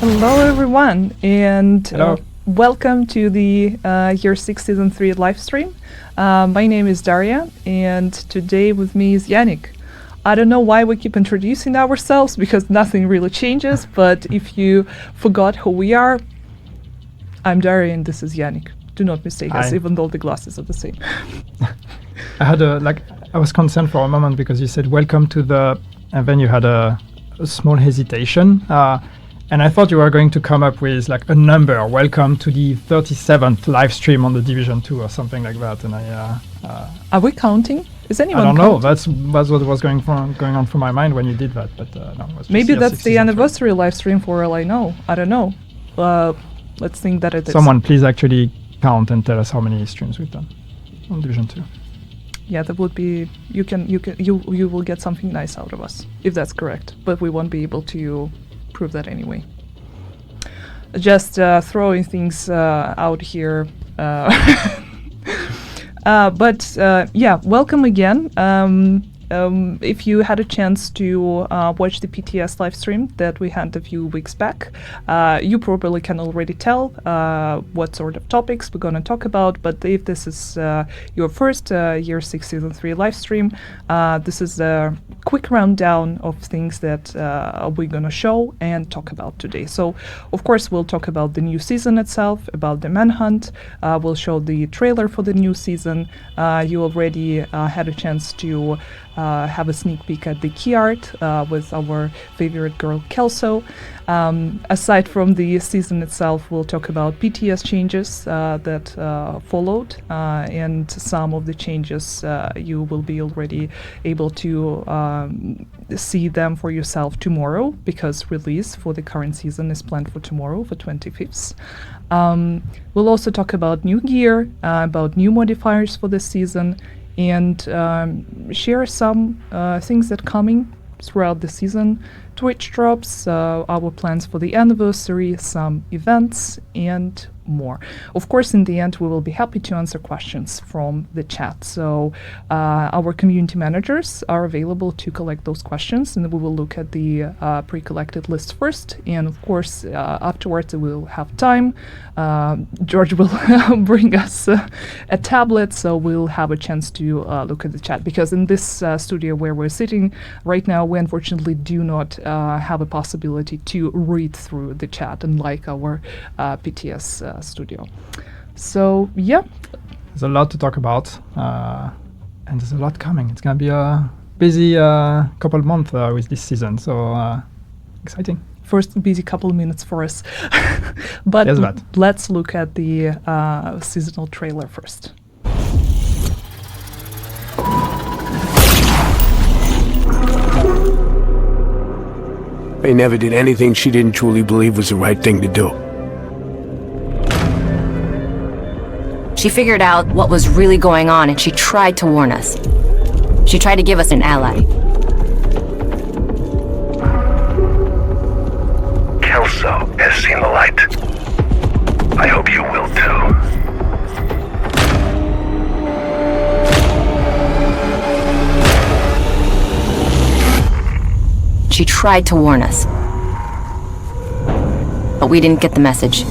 Hello, everyone, and Hello. Welcome to the Year 6 Season 3 live stream. My name is Daria, and today with me is Yannick. I don't know why we keep introducing ourselves, because nothing really changes, but if you forgot who we are, I'm Daria and this is Yannick. Do not mistake us, even though the glasses are the same. I was concerned for a moment because you said welcome to the, and then you had a small hesitation. And I thought you were going to come up with like a number, welcome to the 37th live stream on the Division 2 or something like that. And Are we counting? Is anyone I don't counting? know. That's what was going on through my mind when you did that. But no, it was Maybe just that's the anniversary live stream for all I know. I don't know. Let's think that it is. Someone please actually count and tell us how many streams we've done on Division 2. Yeah, that would be, you will get something nice out of us, if that's correct. But we won't be able to prove that anyway. Just throwing things out here. Yeah, welcome again. If you had a chance to watch the PTS live stream that we had a few weeks back, you probably can already tell what sort of topics we're going to talk about. But if this is your first Year 6 Season 3 live stream, this is a quick rundown of things that we're going to show and talk about today. So, of course, we'll talk about the new season itself, about the Manhunt. We'll show the trailer for the new season. You already had a chance to have a sneak peek at the key art with our favorite girl Kelso. Aside from the season itself, we'll talk about PTS changes that followed, and some of the changes you will be already able to see them for yourself tomorrow, because release for the current season is planned for tomorrow, for 25th. We'll also talk about new gear, about new modifiers for this season, and share some things that are coming throughout the season, Twitch drops, our plans for the anniversary, some events, and more. Of course, in the end, we will be happy to answer questions from the chat. So our community managers are available to collect those questions, and we will look at the pre-collected list first. And of course, afterwards, we will have time. George will bring us a tablet, so we'll have a chance to look at the chat. Because in this studio where we're sitting right now, we unfortunately do not have a possibility to read through the chat, unlike our PTS studio. So yeah, there's a lot to talk about, and there's a lot coming. It's gonna be a busy couple of months with this season, so exciting. First busy couple of minutes for us. But let's look at the seasonal trailer first. They never did anything she didn't truly believe was the right thing to do. She figured out what was really going on, and she tried to warn us. She tried to give us an ally. Kelso has seen the light. I hope you will too. She tried to warn us, but we didn't get the message.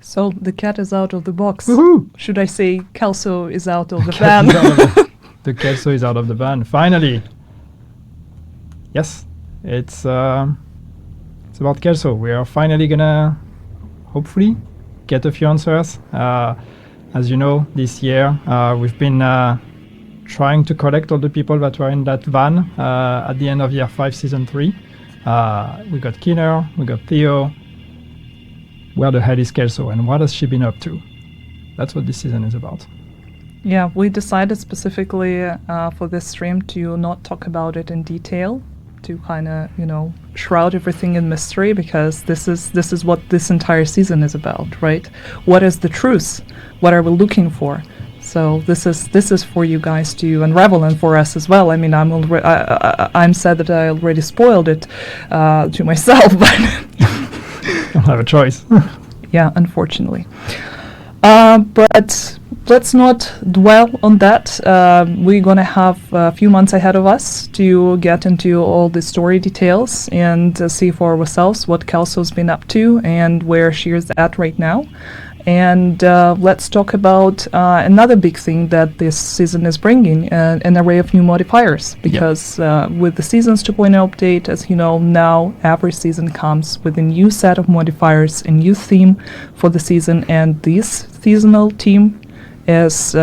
So the cat is out of the box. Woohoo! Should I say Kelso is out of the van? The Kelso is out of the van, finally. Yes, it's about Kelso. We are finally gonna, hopefully, get a few answers. As you know, this year we've been trying to collect all the people that were in that van at the end of Year 5, Season 3. We got Keener, we got Theo. Where the hell is Kelso, and what has she been up to? That's what this season is about. Yeah, we decided specifically for this stream to not talk about it in detail, to kind of, shroud everything in mystery, because this is what this entire season is about, right? What is the truth? What are we looking for? So this is for you guys to unravel, and for us as well. I mean, I'm sad that I already spoiled it to myself, but don't have a choice. Yeah, unfortunately. But let's not dwell on that. We're gonna have a few months ahead of us to get into all the story details and see for ourselves what Kelso's been up to and where she is at right now. And let's talk about another big thing that this season is bringing, an array of new modifiers. Because with the Seasons 2.0 update, as you know, now every season comes with a new set of modifiers, a new theme for the season, and this seasonal theme is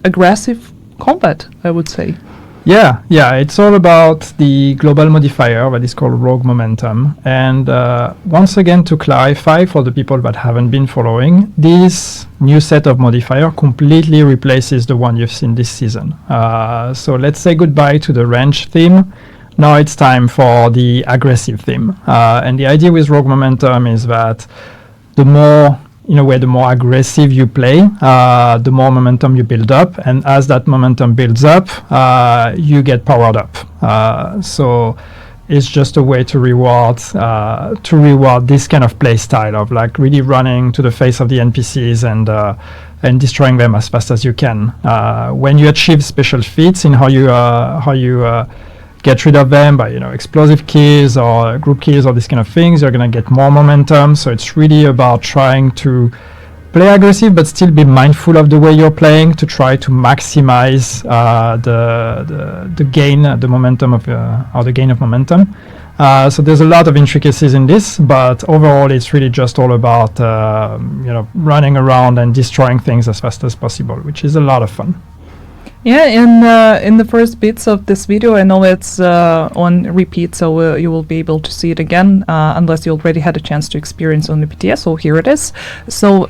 aggressive combat, I would say. Yeah, it's all about the global modifier that is called Rogue Momentum. And once again, to clarify for the people that haven't been following, this new set of modifier completely replaces the one you've seen this season. So let's say goodbye to the range theme. Now it's time for the aggressive theme. And the idea with Rogue Momentum is that the more aggressive you play, the more momentum you build up, and as that momentum builds up, you get powered up. So it's just a way to reward this kind of play style of like really running to the face of the NPCs and destroying them as fast as you can. When you achieve special feats in how you get rid of them by explosive kills or group kills or these kind of things, you're gonna get more momentum. So it's really about trying to play aggressive but still be mindful of the way you're playing to try to maximize the gain, the momentum of or the gain of momentum. So there's a lot of intricacies in this, but overall it's really just all about running around and destroying things as fast as possible, which is a lot of fun. Yeah, in the first bits of this video, I know it's on repeat, so you will be able to see it again, unless you already had a chance to experience on the PTS, so here it is. So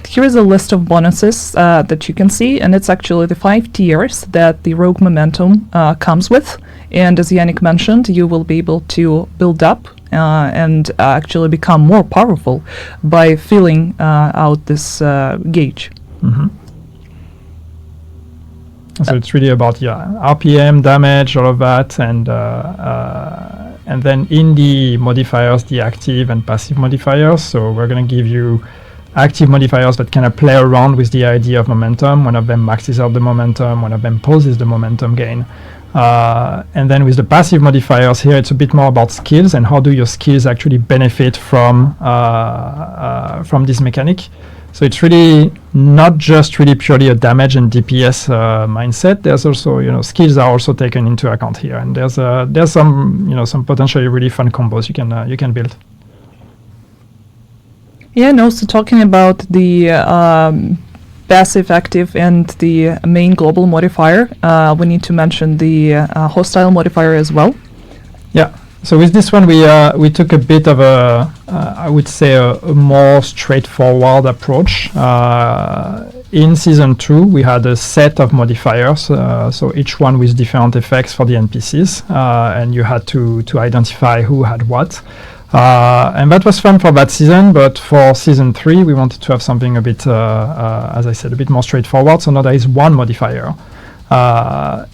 here is a list of bonuses that you can see, and it's actually the 5 tiers that the Rogue Momentum comes with. And as Yannick mentioned, you will be able to build up and actually become more powerful by filling out this gauge. Mm-hmm. So it's really about RPM, damage, all of that, and then in the modifiers, the active and passive modifiers. So we're going to give you active modifiers that kind of play around with the idea of momentum. One of them maxes out the momentum, one of them pauses the momentum gain. And then with the passive modifiers here, it's a bit more about skills and how do your skills actually benefit from this mechanic. So it's really not just really purely a damage and DPS mindset. There's also, skills are also taken into account here, and there's some some potentially really fun combos you can build. Yeah, and also talking about the passive, active, and the main global modifier, we need to mention the hostile modifier as well. Yeah. So with this one, we took a bit of I would say a more straightforward approach. In season 2, we had a set of modifiers, so each one with different effects for the NPCs, and you had to identify who had what. And that was fun for that season, but for season 3, we wanted to have something a bit, as I said, a bit more straightforward. So now there is one modifier.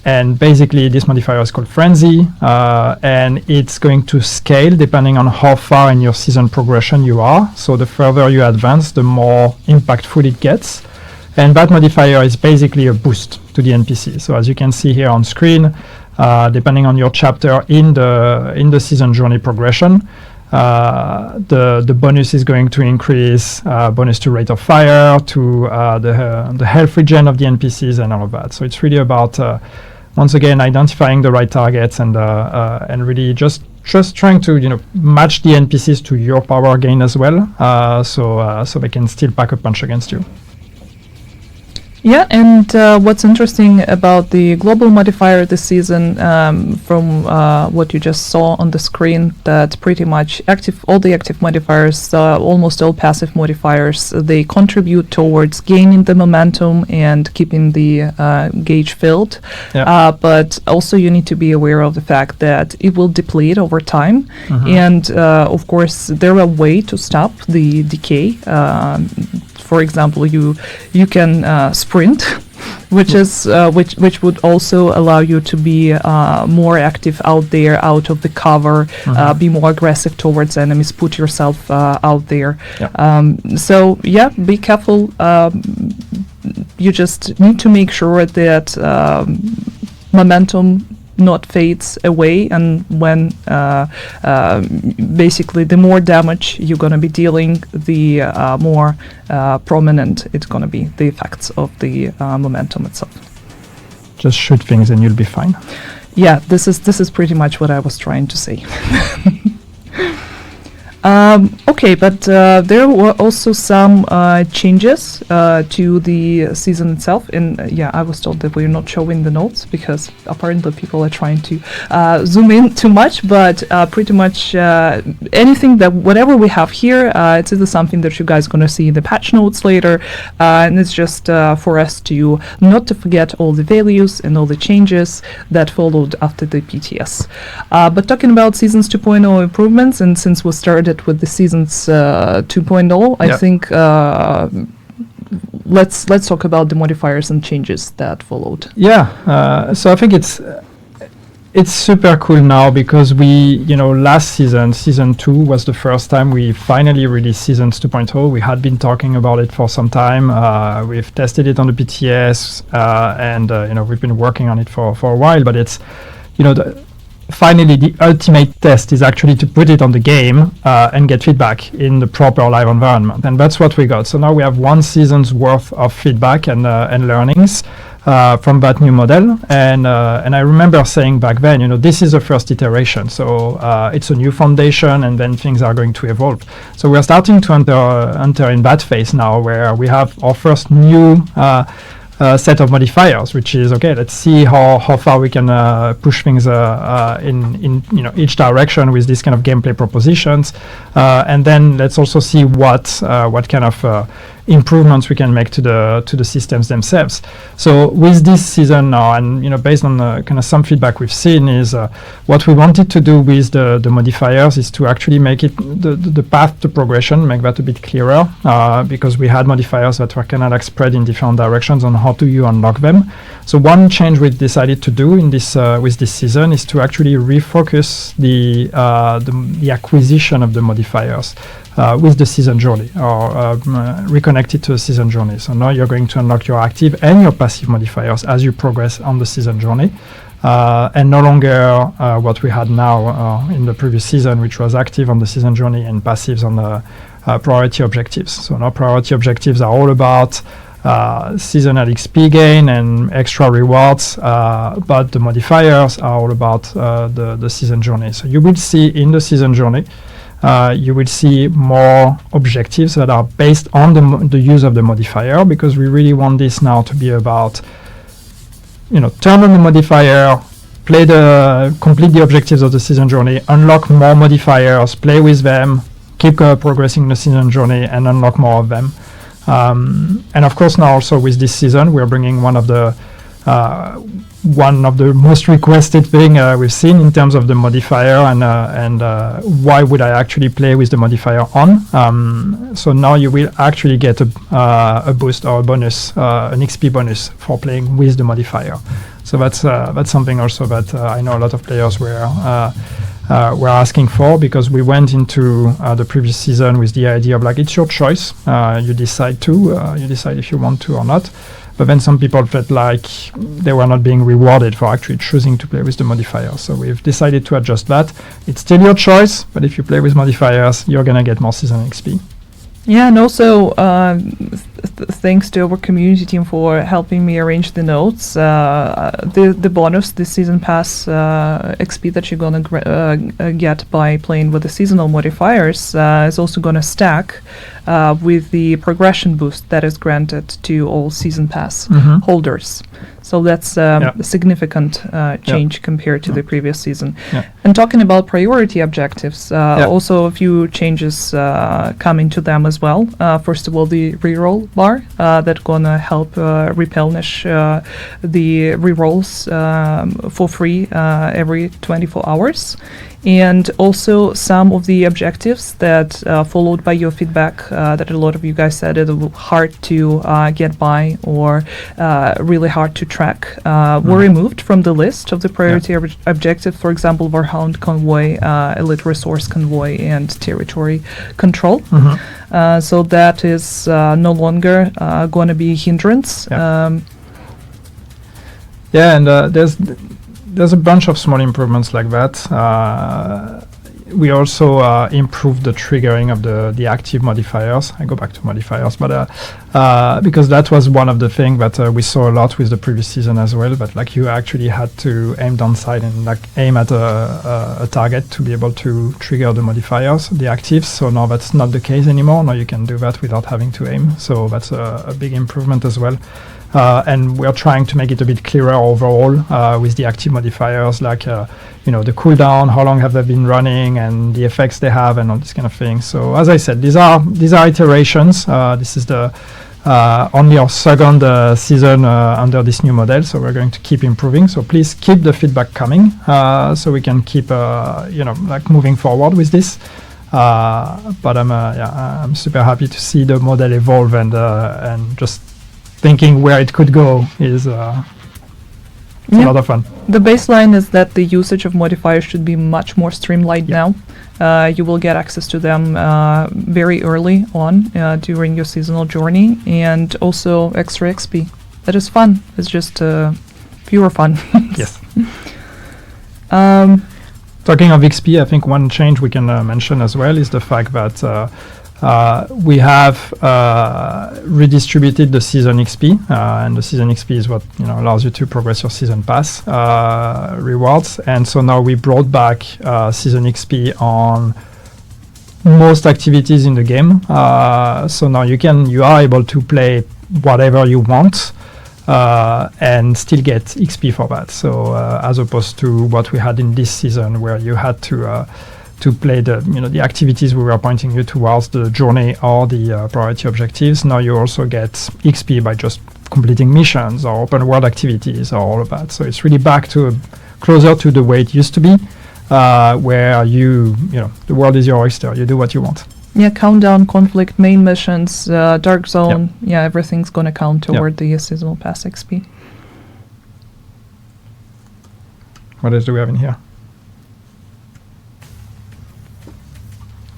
And basically this modifier is called Frenzy, and it's going to scale depending on how far in your season progression you are. So the further you advance, the more impactful it gets. And that modifier is basically a boost to the NPC. So as you can see here on screen, depending on your chapter in the season journey progression, the bonus is going to increase, bonus to rate of fire, to the health regen of the NPCs and all of that. So it's really about once again identifying the right targets and really just trying to match the NPCs to your power gain as well, so they can still pack a punch against you. Yeah, and what's interesting about the global modifier this season, from what you just saw on the screen, that pretty much all the active modifiers, almost all passive modifiers, they contribute towards gaining the momentum and keeping the gauge filled. Yeah. But also you need to be aware of the fact that it will deplete over time. Mm-hmm. And of course, there are ways to stop the decay For example, you can sprint, which is which would also allow you to be more active out there, out of the cover, be more aggressive towards enemies, put yourself out there. So yeah, be careful. You just need to make sure that momentum not fades away, and when basically the more damage you're going to be dealing, the more prominent it's going to be, the effects of the momentum itself. Just shoot things and you'll be fine. Yeah, this is pretty much what I was trying to say. Okay, but there were also some changes to the season itself. And yeah, I was told that we're not showing the notes because apparently people are trying to zoom in too much. But pretty much anything that whatever we have here, it's either something that you guys are going to see in the patch notes later, and it's just for us to not to forget all the values and all the changes that followed after the PTS. But talking about seasons 2.0 improvements, and since we started with the seasons 2.0, I think let's talk about the modifiers and changes that followed. Yeah, so I think it's super cool now because last season 2 was the first time we finally released seasons 2.0. We had been talking about it for some time. We've tested it on the PTS, and we've been working on it for a while, but it's finally the ultimate test is actually to put it on the game and get feedback in the proper live environment, and that's what we got. So now we have 1 season's worth of feedback and learnings from that new model, and I remember saying back then, this is the first iteration, so it's a new foundation, and then things are going to evolve. So we're starting to enter in that phase now, where we have our first new set of modifiers, which is okay. Let's see how far we can push things in each direction with this kind of gameplay propositions, and then let's also see what kind of improvements we can make to the systems themselves. So with this season now, and based on kind of some feedback we've seen, is what we wanted to do with the modifiers is to actually make it the path to progression, make that a bit clearer, because we had modifiers that were kind of like spread in different directions on how do you unlock them. So one change we decided to do in this with this season is to actually refocus the acquisition of the modifiers with the season journey, or reconnect it to the season journey. So now you're going to unlock your active and your passive modifiers as you progress on the season journey, and no longer what we had now in the previous season, which was active on the season journey and passives on the priority objectives. So now priority objectives are all about seasonal XP gain and extra rewards, but the modifiers are all about the season journey. So you will see in the season journey, you will see more objectives that are based on the use of the modifier, because we really want this now to be about, turn on the modifier, complete the objectives of the season journey, unlock more modifiers, play with them, keep progressing the season journey, and unlock more of them. And of course now also with this season, we're bringing one of the most requested thing we've seen in terms of the modifier, and why would I actually play with the modifier on. So now you will actually get a boost or a bonus, an XP bonus for playing with the modifier. So that's something also that I know a lot of players were asking for, because we went into the previous season with the idea of it's your choice. You decide if you want to or not. But then some people felt like they were not being rewarded for actually choosing to play with the modifier. So we've decided to adjust that. It's still your choice, but if you play with modifiers, you're going to get more season XP. Yeah, and also thanks to our community team for helping me arrange the notes. The bonus, the season pass XP that you're gonna get by playing with the seasonal modifiers is also gonna stack with the progression boost that is granted to all season pass holders. So that's a significant change compared to the previous season. Yeah. And talking about priority objectives, also a few changes coming to them as well. First of all, the reroll bar that's gonna help replenish the rerolls for free every 24 hours. And also some of the objectives that followed by your feedback that a lot of you guys said it was hard to get by or really hard to track were removed from the list of the priority objectives. For example, Warhound Convoy, Elite Resource Convoy, and Territory Control. So that is no longer going to be a hindrance. And there's a bunch of small improvements like that. We also improved the triggering of the active modifiers. I go back to modifiers, but because that was one of the things that we saw a lot with the previous season as well. But like you actually had to aim down sight and like aim at a target to be able to trigger the modifiers, the actives. So now that's not the case anymore. Now you can do that without having to aim. So that's a big improvement as well. And we are trying to make it a bit clearer overall with the active modifiers, like the cooldown, how long have they been running, and the effects they have, and all this kind of thing. So as I said, these are iterations. This is the only our second season under this new model, so we're going to keep improving. So please keep the feedback coming, so we can keep moving forward with this. But I'm super happy to see the model evolve and just thinking where it could go is a lot of fun. The baseline is that the usage of modifiers should be much more streamlined now. You will get access to them very early on during your seasonal journey, and also extra XP. That is fun. It's just pure fun. Yes. Talking of XP, I think one change we can mention as well is the fact that we have redistributed the season XP, and the season XP is what allows you to progress your season pass rewards. And so now we brought back season XP on most activities in the game. So now you are able to play whatever you want and still get XP for that. So as opposed to what we had in this season, where you had to play the activities we were pointing you towards, the journey or the priority objectives. Now you also get XP by just completing missions or open world activities or all of that. So it's really back to closer to the way it used to be, where the world is your oyster. You do what you want. Yeah, countdown, conflict, main missions, dark zone. Yeah, everything's going to count toward the seasonal pass XP. What else do we have in here?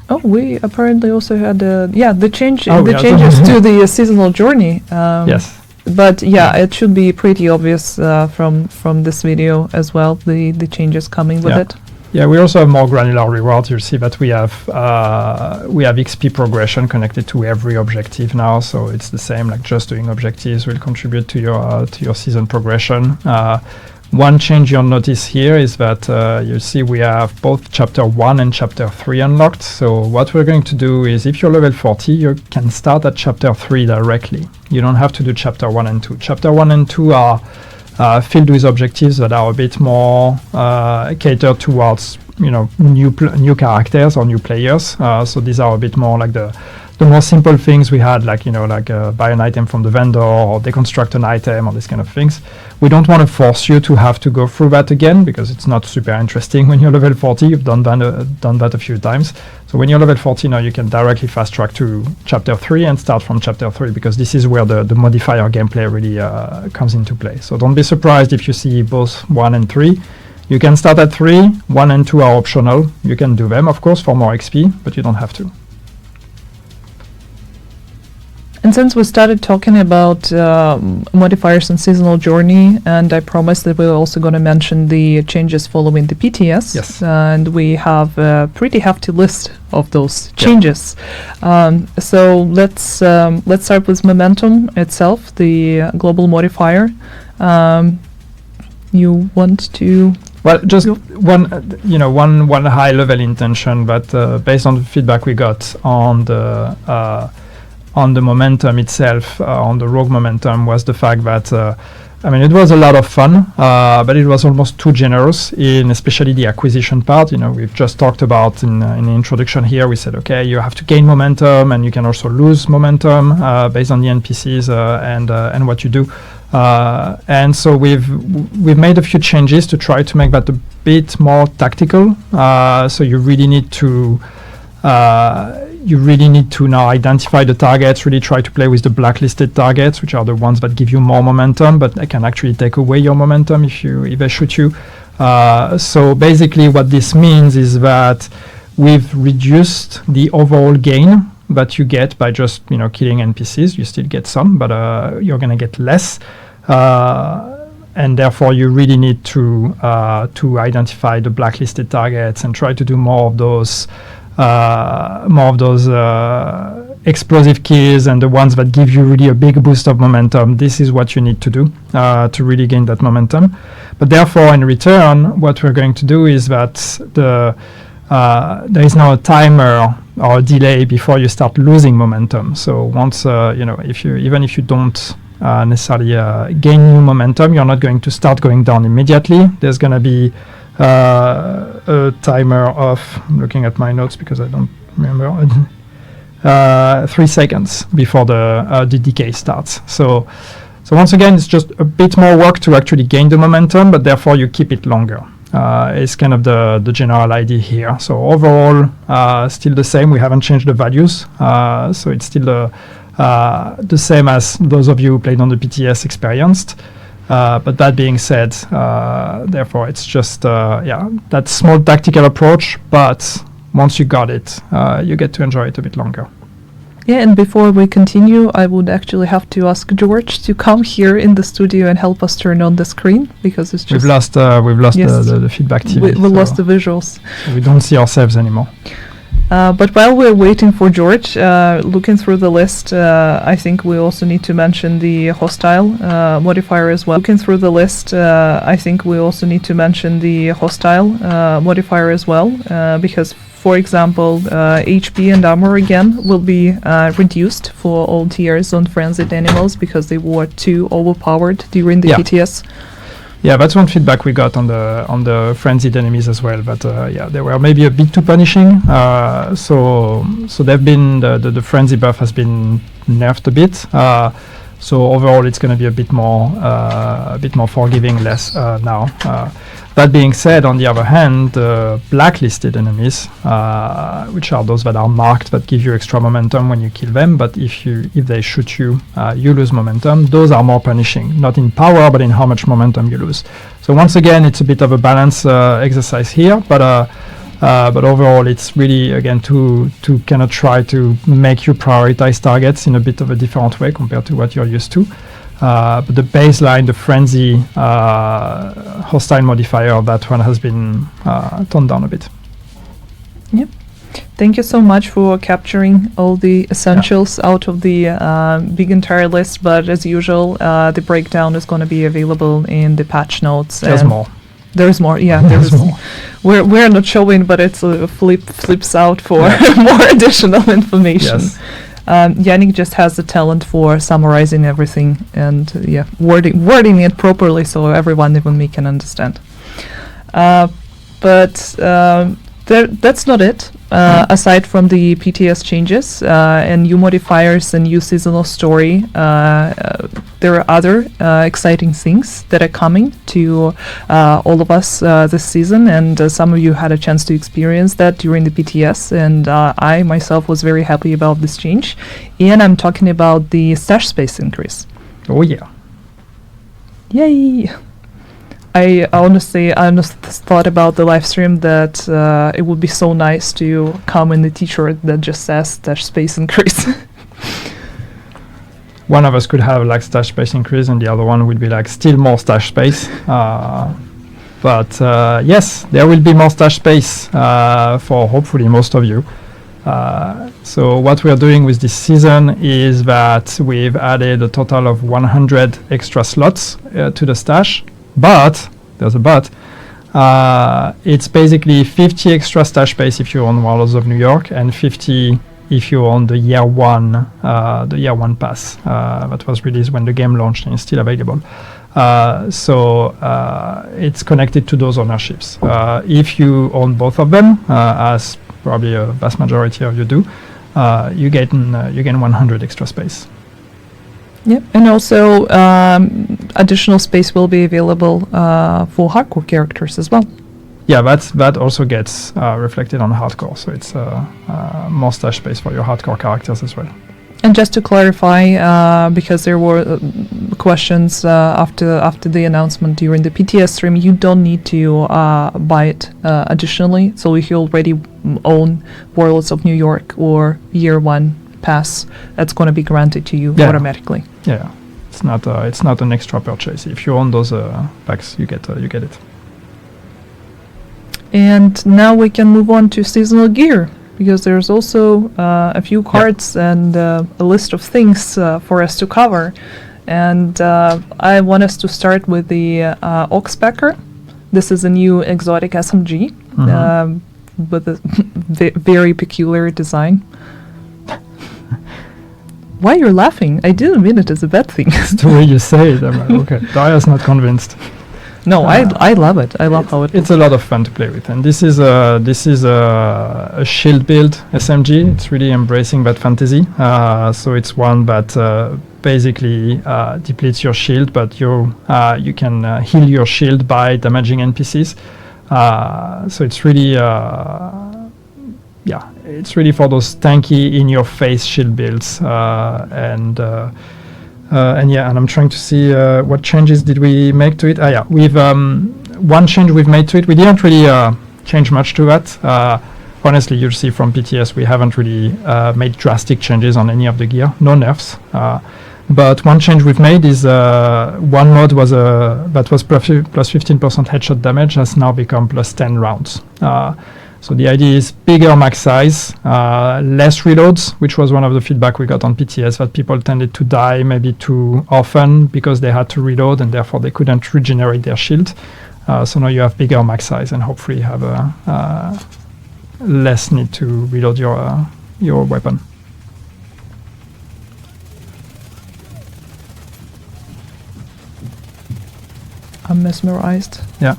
Oh, we apparently also had the changes to the seasonal journey. Yes. But it should be pretty obvious from this video as well, the changes coming with it. Yeah, we also have more granular rewards. You'll see that we have XP progression connected to every objective now, so it's the same. Like just doing objectives will contribute to your season progression. One change you'll notice here is that you'll see we have both Chapter 1 and Chapter 3 unlocked. So what we're going to do is, if you're level 40, you can start at Chapter 3 directly. You don't have to do Chapter 1 and 2. Chapter 1 and 2 are filled with objectives that are a bit more catered towards new characters or new players. So these are a bit more like the more simple things we had, like buy an item from the vendor or deconstruct an item or these kind of things. We don't want to force you to have to go through that again, because it's not super interesting when you're level 40. You've done that a few times. So when you're level 40 now, you can directly fast track to Chapter 3 and start from Chapter 3, because this is where the modifier gameplay really comes into play. So don't be surprised if you see both 1 and 3. You can start at 3, 1 and 2 are optional. You can do them, of course, for more XP, but you don't have to. And since we started talking about modifiers and seasonal journey, and I promised that we were also going to mention the changes following the PTS. Yes. And we have a pretty hefty list of those changes. So let's start with Momentum itself, the global modifier. You want to? Well, just one high level intention, but based on the feedback we got on the momentum itself, on the rogue momentum, was the fact that I mean, it was a lot of fun, but it was almost too generous in especially the acquisition part. You know, we've just talked about in the introduction here, we said, okay, you have to gain momentum and you can also lose momentum based on the NPCs and what you do. And so we've made a few changes to try to make that a bit more tactical. So you really need to now identify the targets, really try to play with the blacklisted targets, which are the ones that give you more momentum, but they can actually take away your momentum if they shoot you. So basically what this means is that we've reduced the overall gain that you get by just, you know, killing NPCs. You still get some, but you're going to get less. And therefore you really need to identify the blacklisted targets and try to do more of those explosive kills and the ones that give you really a big boost of momentum. This is what you need to do to really gain that momentum. But therefore, in return, what we're going to do is that there is now a timer or a delay before you start losing momentum. So once even if you don't necessarily gain new momentum, you're not going to start going down immediately. There's going to be a timer of, I'm looking at my notes because I don't remember, 3 seconds before the decay starts. So once again, it's just a bit more work to actually gain the momentum, but therefore you keep it longer. It's kind of the general idea here. So overall, still the same. We haven't changed the values. So it's still the same as those of you who played on the PTS experienced. But that being said, therefore, it's just that small tactical approach. But once you got it, you get to enjoy it a bit longer. Yeah, and before we continue, I would actually have to ask George to come here in the studio and help us turn on the screen, because it's just... We've lost yes, the feedback TV. We lost the visuals. So we don't see ourselves anymore. But while we're waiting for George, looking through the list, I think we also need to mention the hostile modifier as well. Looking through the list, I think we also need to mention the hostile modifier as well, because, for example, HP and armor again will be reduced for all tiers on frenzied animals because they were too overpowered during the PTS. Yeah, that's one feedback we got on the frenzied enemies as well. But they were maybe a bit too punishing. So they've been the frenzy buff has been nerfed a bit. So overall, it's going to be a bit more forgiving less now. That being said, on the other hand, blacklisted enemies, which are those that are marked that give you extra momentum when you kill them, but if they shoot you, you lose momentum. Those are more punishing, not in power, but in how much momentum you lose. So once again, it's a bit of a balance exercise here, but overall, it's really again to kind of try to make you prioritize targets in a bit of a different way compared to what you're used to. But the baseline, the frenzy hostile modifier of that one has been toned down a bit. Yep. Thank you so much for capturing all the essentials out of the big entire list. But as usual, the breakdown is going to be available in the patch notes. There's more. There's more. Yeah, there's more. We're not showing, but it's flips out for more additional information. Yes. Yannick just has the talent for summarizing everything and wording it properly so everyone, even me, can understand. But that's not it. Aside from the PTS changes and new modifiers and new seasonal story, there are other exciting things that are coming to all of us this season, and some of you had a chance to experience that during the PTS, and I myself was very happy about this change. And I'm talking about the stash space increase. Oh yeah. Yay! I honestly thought about the live stream that it would be so nice to come in the t-shirt that just says stash space increase. One of us could have like stash space increase and the other one would be like still more stash space. But yes, there will be more stash space for hopefully most of you. So what we are doing with this season is that we've added a total of 100 extra slots to the stash. But there's a but. It's basically 50 extra stash space if you own Warlords of New York, and 50 if you own the year one pass that was released when the game launched and is still available. So it's connected to those ownerships. If you own both of them, as probably a vast majority of you do, you gain 100 extra space. Yep, and also additional space will be available for hardcore characters as well. Yeah, that also gets reflected on hardcore, so it's more stash space for your hardcore characters as well. And just to clarify, because there were questions after the announcement during the PTS stream, you don't need to buy it additionally. So if you already own Warlords of New York or Year 1 pass, that's going to be granted to you automatically. Yeah, it's not an extra purchase. If you own those packs, you get it. And now we can move on to seasonal gear, because there's also a few cards and a list of things for us to cover. And I want us to start with the Oxpecker. This is a new exotic SMG with a very peculiar design. Why you're laughing? I didn't mean it as a bad thing. It's the way you say it. Okay, Daria's not convinced. No, I love it. I love how it's a lot of fun to play with, and this is a shield build SMG. It's really embracing that fantasy. So it's one that basically depletes your shield, but you can heal your shield by damaging NPCs. So it's really it's really for those tanky in-your-face shield builds, and I'm trying to see what changes did we make to it. We've one change we've made to it. We didn't really change much to that. Honestly, you'll see from PTS we haven't really made drastic changes on any of the gear. No nerfs. But one change we've made is one mod that was plus 15% headshot damage has now become plus 10 rounds. So the idea is bigger max size, less reloads, which was one of the feedback we got on PTS, that people tended to die maybe too often because they had to reload and therefore they couldn't regenerate their shield. So now you have bigger max size and hopefully have a less need to reload your weapon. I'm mesmerized. Yeah.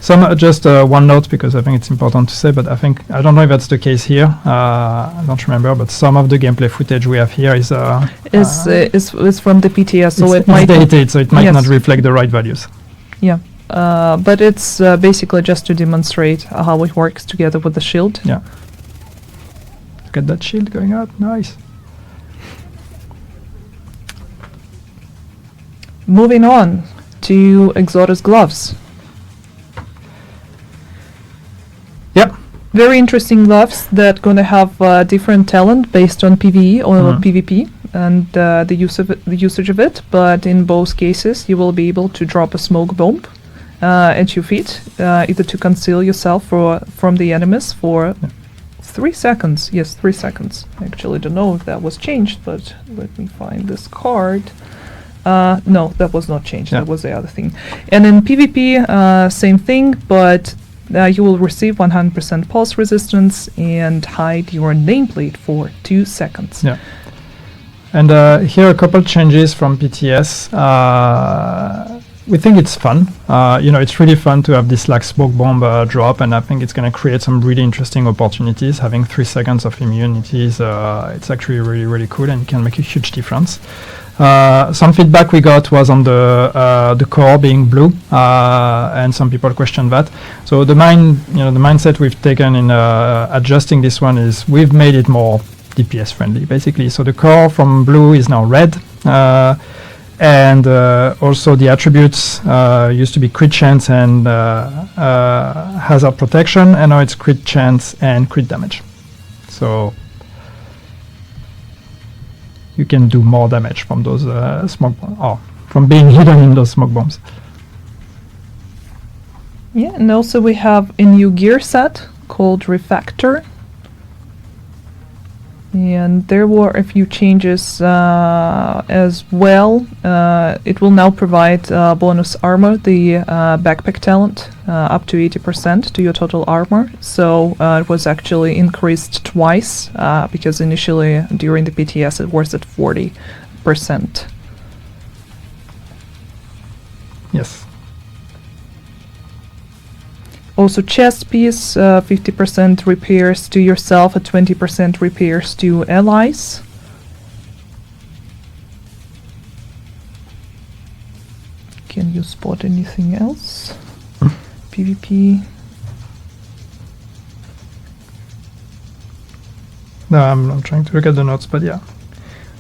Some just one note, because I think it's important to say, but I don't know if that's the case here. I don't remember, but some of the gameplay footage we have here is from the PTS, so it might dated, so it might not reflect the right values. Yeah, but it's basically just to demonstrate how it works together with the shield. Yeah. Look at that shield going up, nice. Moving on to Exotus gloves. Yep. Very interesting gloves that gonna have different talent based on PvE or PvP and the usage of it. But in both cases, you will be able to drop a smoke bomb at your feet, either to conceal yourself from the enemies for 3 seconds. Yes, 3 seconds. I actually don't know if that was changed, but let me find this card. No, that was not changed. That was the other thing. And in PvP, same thing, but you will receive 100% pulse resistance and hide your nameplate for 2 seconds. Yeah. And here are a couple changes from PTS. We think it's fun. It's really fun to have this like smoke bomb drop, and I think it's going to create some really interesting opportunities. Having 3 seconds of immunity is it's actually really, really cool, and it can make a huge difference. Some feedback we got was on the core being blue, and some people questioned that. So the mindset we've taken in adjusting this one is we've made it more DPS friendly, basically. So the core from blue is now red, and also the attributes used to be crit chance and hazard protection, and now it's crit chance and crit damage. So you can do more damage from those from being hidden in those smoke bombs. Yeah, and also we have a new gear set called Refactor. And there were a few changes as well. It will now provide bonus armor, the backpack talent, up to 80% to your total armor. So it was actually increased twice, because initially during the PTS it was at 40%. Yes. Also, chest piece, 50% repairs to yourself, and 20% repairs to allies. Can you spot anything else? PvP. No, I'm trying to look at the notes, but yeah.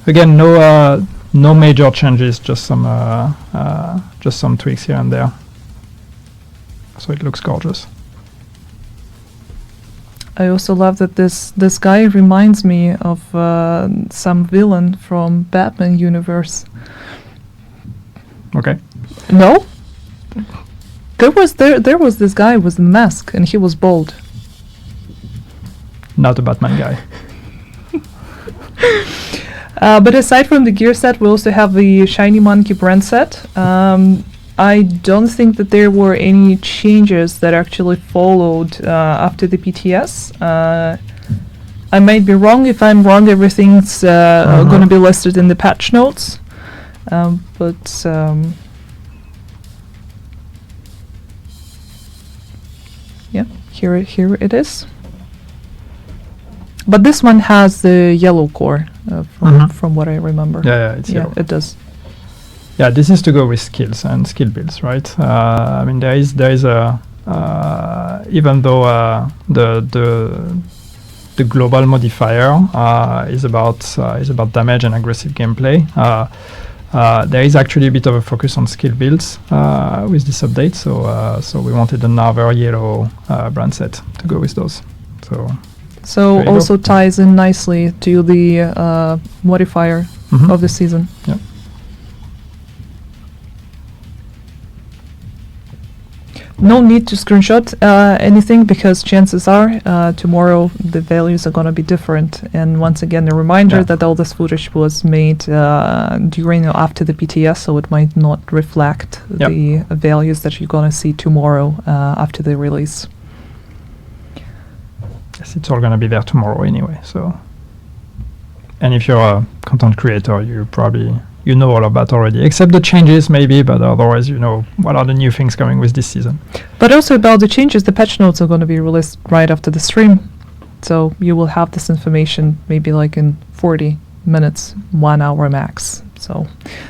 Again, no major changes, just some tweaks here and there. So it looks gorgeous. I also love that this guy reminds me of some villain from Batman universe. Okay. No? There was this guy with a mask and he was bald. Not a Batman guy. But aside from the gear set, we also have the Shiny Monkey brand set. I don't think that there were any changes that actually followed after the PTS. I might be wrong. If I'm wrong, everything's going to be listed in the patch notes. But yeah, here it is. But this one has the yellow core, from what I remember. Yeah, it's yellow. It does. Yeah, this is to go with skills and skill builds, right? I mean, there is a even though the global modifier is about damage and aggressive gameplay, there is actually a bit of a focus on skill builds with this update. So we wanted another yellow brand set to go with those. So also ties in nicely to the modifier of the season. Yeah. No need to screenshot anything because chances are tomorrow the values are going to be different. And once again, a reminder that all this footage was made during or after the PTS, so it might not reflect the values that you're going to see tomorrow after the release. Yes, it's all going to be there tomorrow anyway. So, and if you're a content creator, you know all of that already, except the changes maybe, but otherwise you know what are the new things coming with this season. But also about the changes, the patch notes are going to be released right after the stream. So you will have this information maybe like in 40 minutes, 1 hour max. So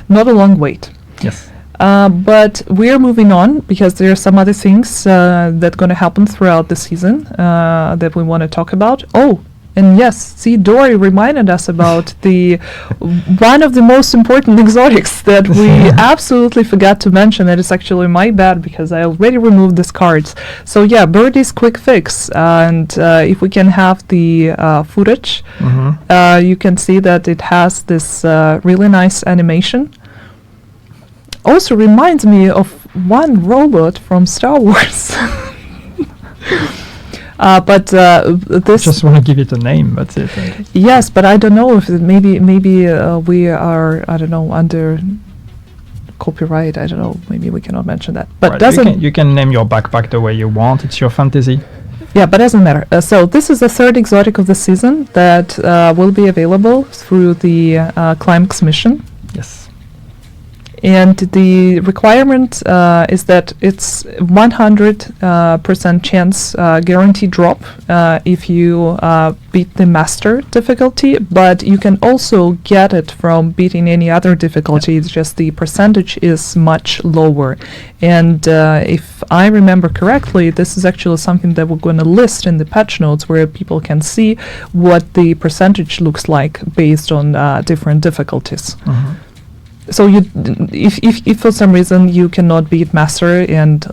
not a long wait. Yes. But we're moving on because there are some other things that are going to happen throughout the season that we want to talk about. Oh, and yes, see, Dory reminded us about the one of the most important exotics that we absolutely forgot to mention. It is actually my bad because I already removed these cards. So yeah, Birdie's quick fix, and if we can have the footage, you can see that it has this really nice animation. Also reminds me of one robot from Star Wars. But this just want to give it a name. That's it. Yes, but I don't know if maybe we are, I don't know, under copyright. I don't know. Maybe we cannot mention that. But doesn't you can name your backpack the way you want. It's your fantasy. Yeah, but doesn't matter. So this is the third exotic of the season that will be available through the Climax mission. Yes. And the requirement is that it's 100% chance guaranteed drop if you beat the master difficulty, but you can also get it from beating any other difficulty. It's just the percentage is much lower. And if I remember correctly, this is actually something that we're going to list in the patch notes where people can see what the percentage looks like based on different difficulties. So if for some reason you cannot beat master, and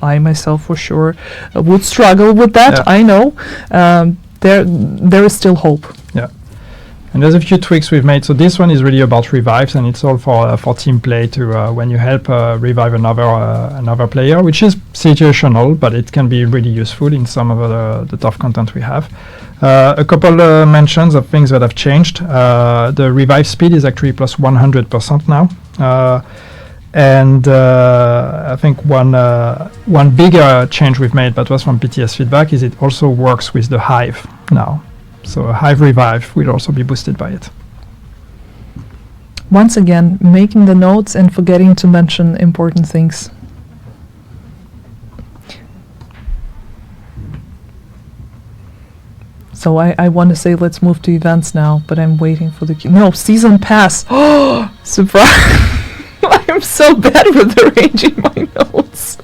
I myself for sure would struggle with that, I know, there is still hope. Yeah, and there's a few tweaks we've made. So this one is really about revives, and it's all for team play to when you help revive another player, which is situational, but it can be really useful in some of the tough content we have. A couple mentions of things that have changed. The revive speed is actually plus 100% now. And I think one bigger change we've made that was from PTS feedback is it also works with the Hive now. So a Hive revive will also be boosted by it. Once again, making the notes and forgetting to mention important things. So I want to say let's move to events now, but I'm waiting for the no season pass. Oh, surprise! I'm so bad with arranging my notes.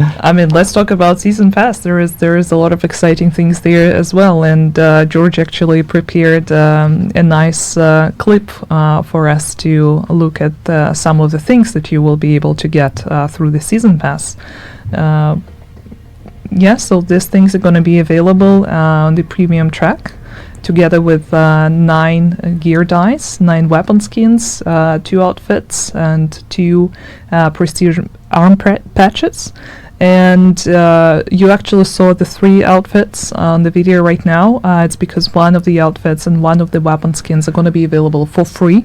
I mean, let's talk about season pass. There is a lot of exciting things there as well, and George actually prepared a nice clip for us to look at some of the things that you will be able to get through the season pass. So these things are going to be available on the premium track, together with 9 gear dice, 9 weapon skins, 2 outfits, and 2 prestige arm patches. And you actually saw the 3 outfits on the video right now. It's because one of the outfits and one of the weapon skins are going to be available for free.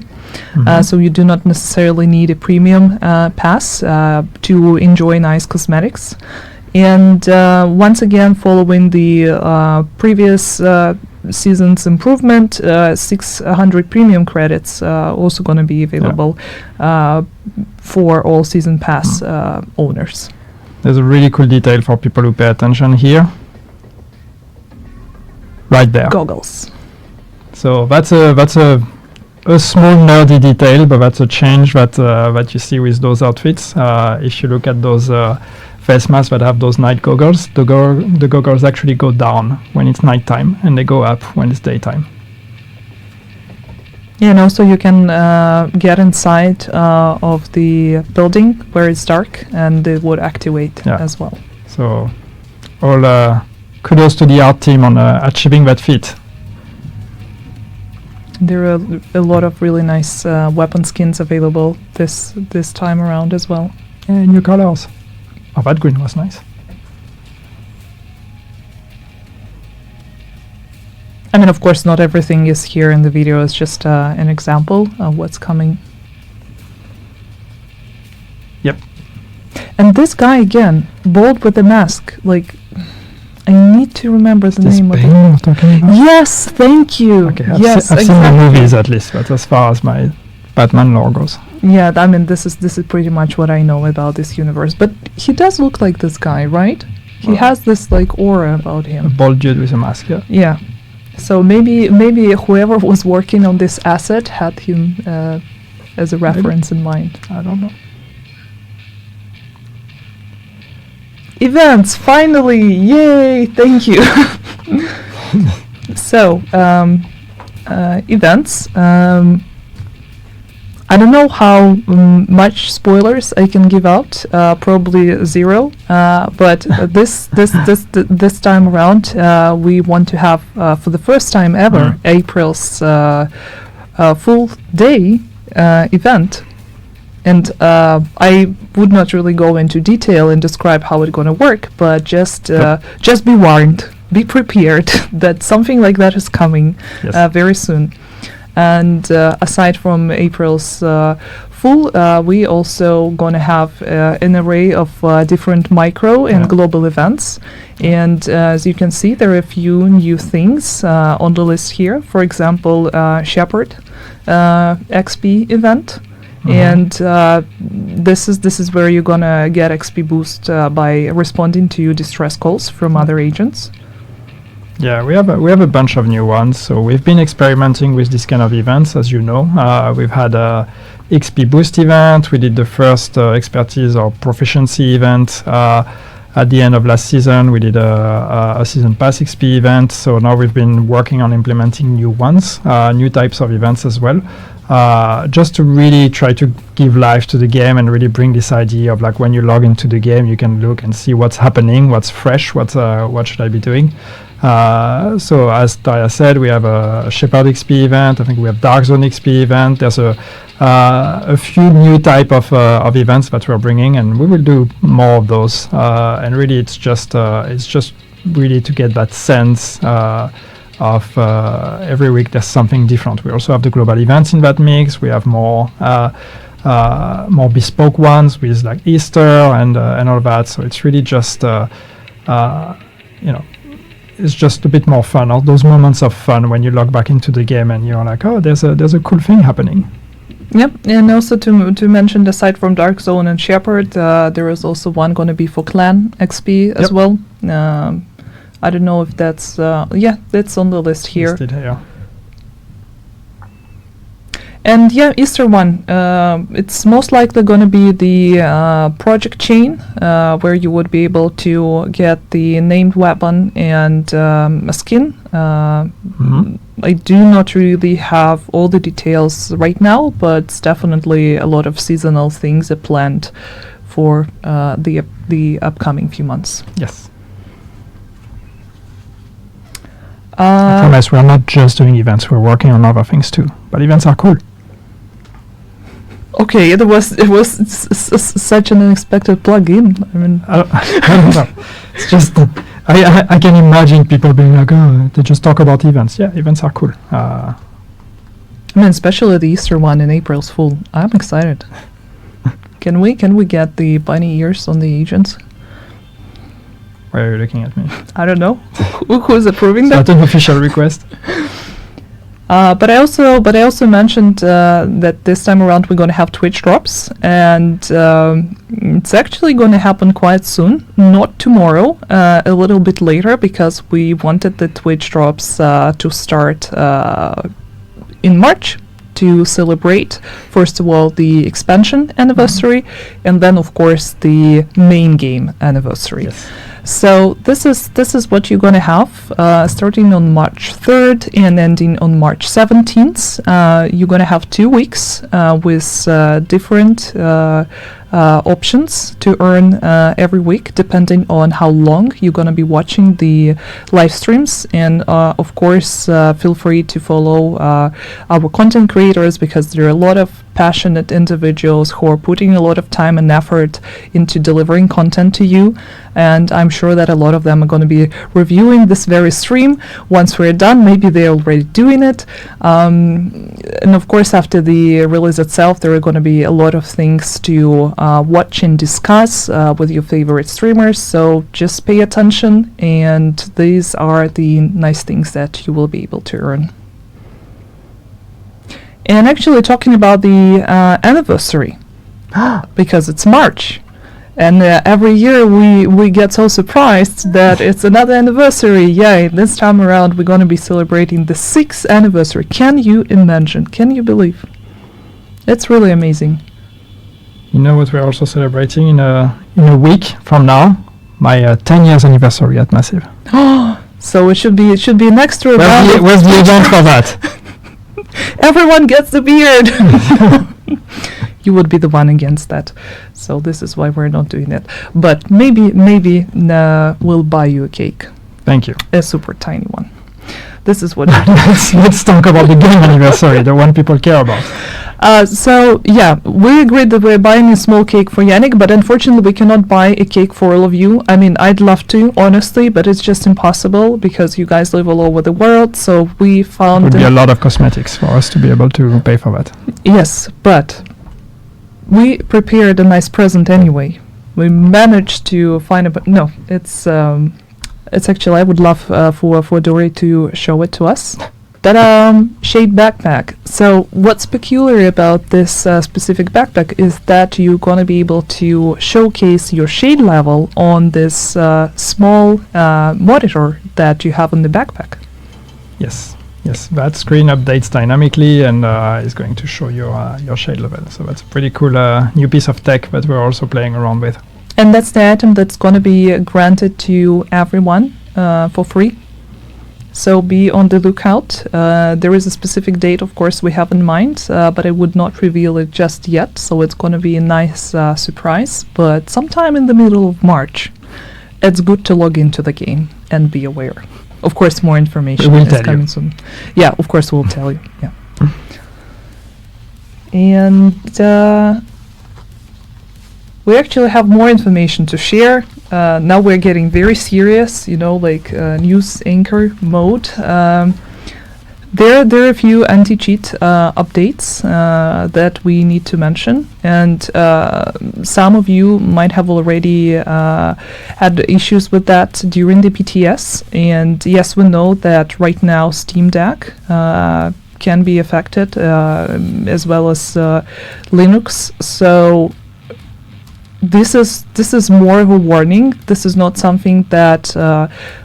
So you do not necessarily need a premium pass to enjoy nice cosmetics. And once again, following the previous season's improvement, 600 premium credits also going to be available for all season pass owners. There's a really cool detail for people who pay attention here. Right there. Goggles. So that's a small nerdy detail, but that's a change that you see with those outfits. If you look at those face masks that have those night goggles, the goggles actually go down when it's nighttime, and they go up when it's daytime. Yeah, and also you can get inside of the building where it's dark, and it would activate as well. So, all kudos to the art team on achieving that feat. There are a lot of really nice weapon skins available this time around as well. And new colors. Oh, that green was nice. I mean, of course, not everything is here in the video. It's just an example of what's coming. Yep. And this guy again, bald with the mask. Like, I need to remember the name of it. You're talking about? Yes, thank you. Okay, yes, I've seen the movies at least, but as far as my Batman lore goes. Yeah, I mean, this is pretty much what I know about this universe. But he does look like this guy, right? He has this like aura about him. A bald dude with a mask, yeah. Yeah. So maybe whoever was working on this asset had him as a reference in mind. I don't know. Events, finally! Yay! Thank you. So, events. I don't know how much spoilers I can give out. Probably 0. But this time around, we want to have for the first time ever April's full day event. And I would not really go into detail and describe how it's going to work, but just be warned, be prepared that something like that is coming very soon. And aside from April's full, we also going to have an array of different micro and global events. And as you can see, there are a few new things on the list here. For example, Shepard XP event. And this is where you're gonna get XP boost by responding to distress calls from other agents. Yeah, we have a bunch of new ones. So we've been experimenting with this kind of events, as you know. We've had a XP boost event. We did the first expertise or proficiency event at the end of last season. We did a season pass XP event. So now we've been working on implementing new ones, new types of events as well. Just to really try to give life to the game and really bring this idea of like when you log into the game, you can look and see what's happening, what's fresh, what should I be doing. So as Taya said, we have a Shepard XP event. I think we have Dark Zone XP event. There's a few new type of events that we're bringing, and we will do more of those. And really, it's just really to get that sense of every week there's something different. We also have the global events in that mix. We have more bespoke ones with like Easter and all that. So it's really just it's just a bit more fun. All those moments of fun when you log back into the game and you're like, oh, there's a cool thing happening. Yep, and also to mention, aside from Dark Zone and Shepard, there is also one going to be for Clan XP as well. I don't know if that's that's on the list here. Listed here. And yeah, Easter one, it's most likely going to be the project chain, where you would be able to get the named weapon and a skin. I do not really have all the details right now, but it's definitely a lot of seasonal things are planned for the upcoming few months. Yes. I promise we're not just doing events, we're working on other things too. But events are cool. Okay, it was such an unexpected plug-in. I mean, I don't know. It's just I can imagine people being like, oh, they just talk about events. Yeah, events are cool. I mean, especially the Easter one in April's full. I'm excited. Can we get the bunny ears on the agents? Why are you looking at me? I don't know. Who's approving that? Not an official request. But I also mentioned that this time around we're going to have Twitch drops, and it's actually going to happen quite soon. Not tomorrow, a little bit later, because we wanted the Twitch drops to start in March, to celebrate, first of all, the expansion anniversary, and then of course the main game anniversary. Yes. So this is what you're going to have, starting on March 3rd and ending on March 17th. You're going to have 2 weeks with different options to earn every week, depending on how long you're going to be watching the live streams. And of course, feel free to follow our content creators, because there are a lot of passionate individuals who are putting a lot of time and effort into delivering content to you, and I'm sure that a lot of them are going to be reviewing this very stream. Once we're done, maybe they're already doing it, and of course after the release itself there are going to be a lot of things to watch and discuss with your favorite streamers, so just pay attention, and these are the nice things that you will be able to earn. And actually, talking about the anniversary, because it's March, and every year we get so surprised that it's another anniversary. Yay! This time around we're going to be celebrating the 6th anniversary. Can you imagine? Can you believe? It's really amazing. You know what we're also celebrating in a week from now? My 10 years anniversary at Massive. So it should be an extra. Where's the event for that? Everyone gets the beard. You would be the one against that, so this is why we're not doing it. But maybe we'll buy you a cake. Thank you. A super tiny one. This is what. Let's talk about the game anniversary, the one people care about. So yeah, we agreed that we're buying a small cake for Yannick, but unfortunately we cannot buy a cake for all of you. I mean, I'd love to, honestly, but it's just impossible because you guys live all over the world. So we found It would be a lot of cosmetics for us to be able to pay for that. Yes, but we prepared a nice present anyway. We managed to find no, it's actually, I would love for Dory to show it to us. Ta-da! Shade backpack. So what's peculiar about this specific backpack is that you're going to be able to showcase your shade level on this small monitor that you have on the backpack. Yes, that screen updates dynamically and is going to show your shade level. So that's a pretty cool new piece of tech that we're also playing around with. And that's the item that's going to be granted to everyone for free. So be on the lookout. There is a specific date, of course, we have in mind, but I would not reveal it just yet. So it's going to be a nice surprise. But sometime in the middle of March, it's good to log into the game and be aware. Of course, more information is coming soon. Yeah, of course, we'll tell you. Yeah. And we actually have more information to share. Now we're getting very serious, like news anchor mode. There are a few anti-cheat updates that we need to mention, and some of you might have already had issues with that during the PTS. And yes, we know that right now Steam Deck can be affected, as well as Linux. So this is more of a warning. This is not something that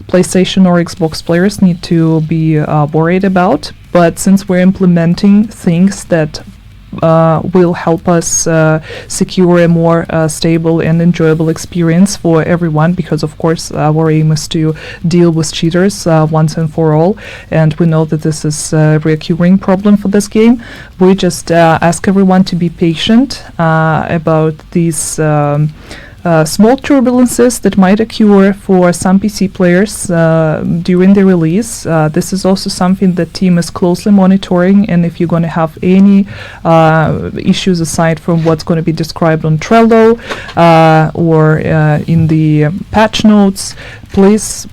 PlayStation or Xbox players need to be worried about. But since we're implementing things that will help us secure a more stable and enjoyable experience for everyone, because of course our aim is to deal with cheaters once and for all, and we know that this is a recurring problem for this game. We just ask everyone to be patient about these small turbulences that might occur for some PC players during the release. This is also something that team is closely monitoring, and if you're going to have any issues aside from what's going to be described on Trello or in the patch notes, please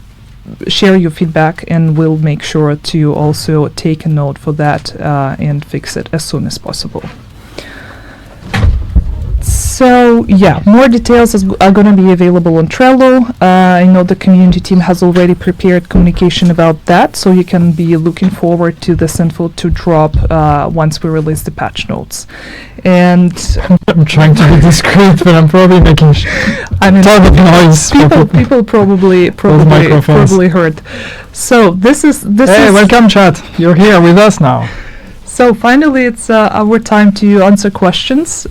share your feedback, and we'll make sure to also take a note for that and fix it as soon as possible. So yeah, more details are going to be available on Trello. I know the community team has already prepared communication about that, so you can be looking forward to this info to drop once we release the patch notes. And I'm trying to be discreet, but I'm probably making ton of noise. People probably heard. So this is Hey, welcome chat. You're here with us now. So finally, it's our time to answer questions.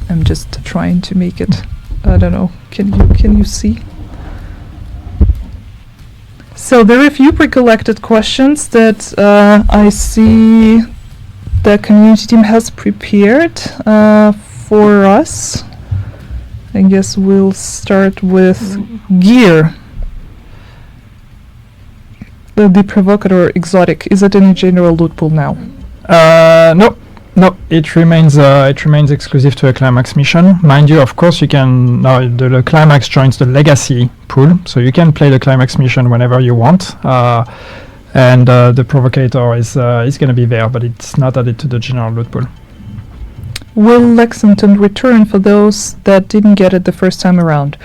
I'm just trying to make it. I don't know. Can you see? So there are a few pre-collected questions that I see the community team has prepared for us. I guess we'll start with gear. The provocateur exotic, is it in a general loot pool now? No, it remains exclusive to a climax mission. Mind you, of course, you can now the climax joins the legacy pool, so you can play the climax mission whenever you want. And the provocateur is going to be there, but it's not added to the general loot pool. Will Lexington return for those that didn't get it the first time around?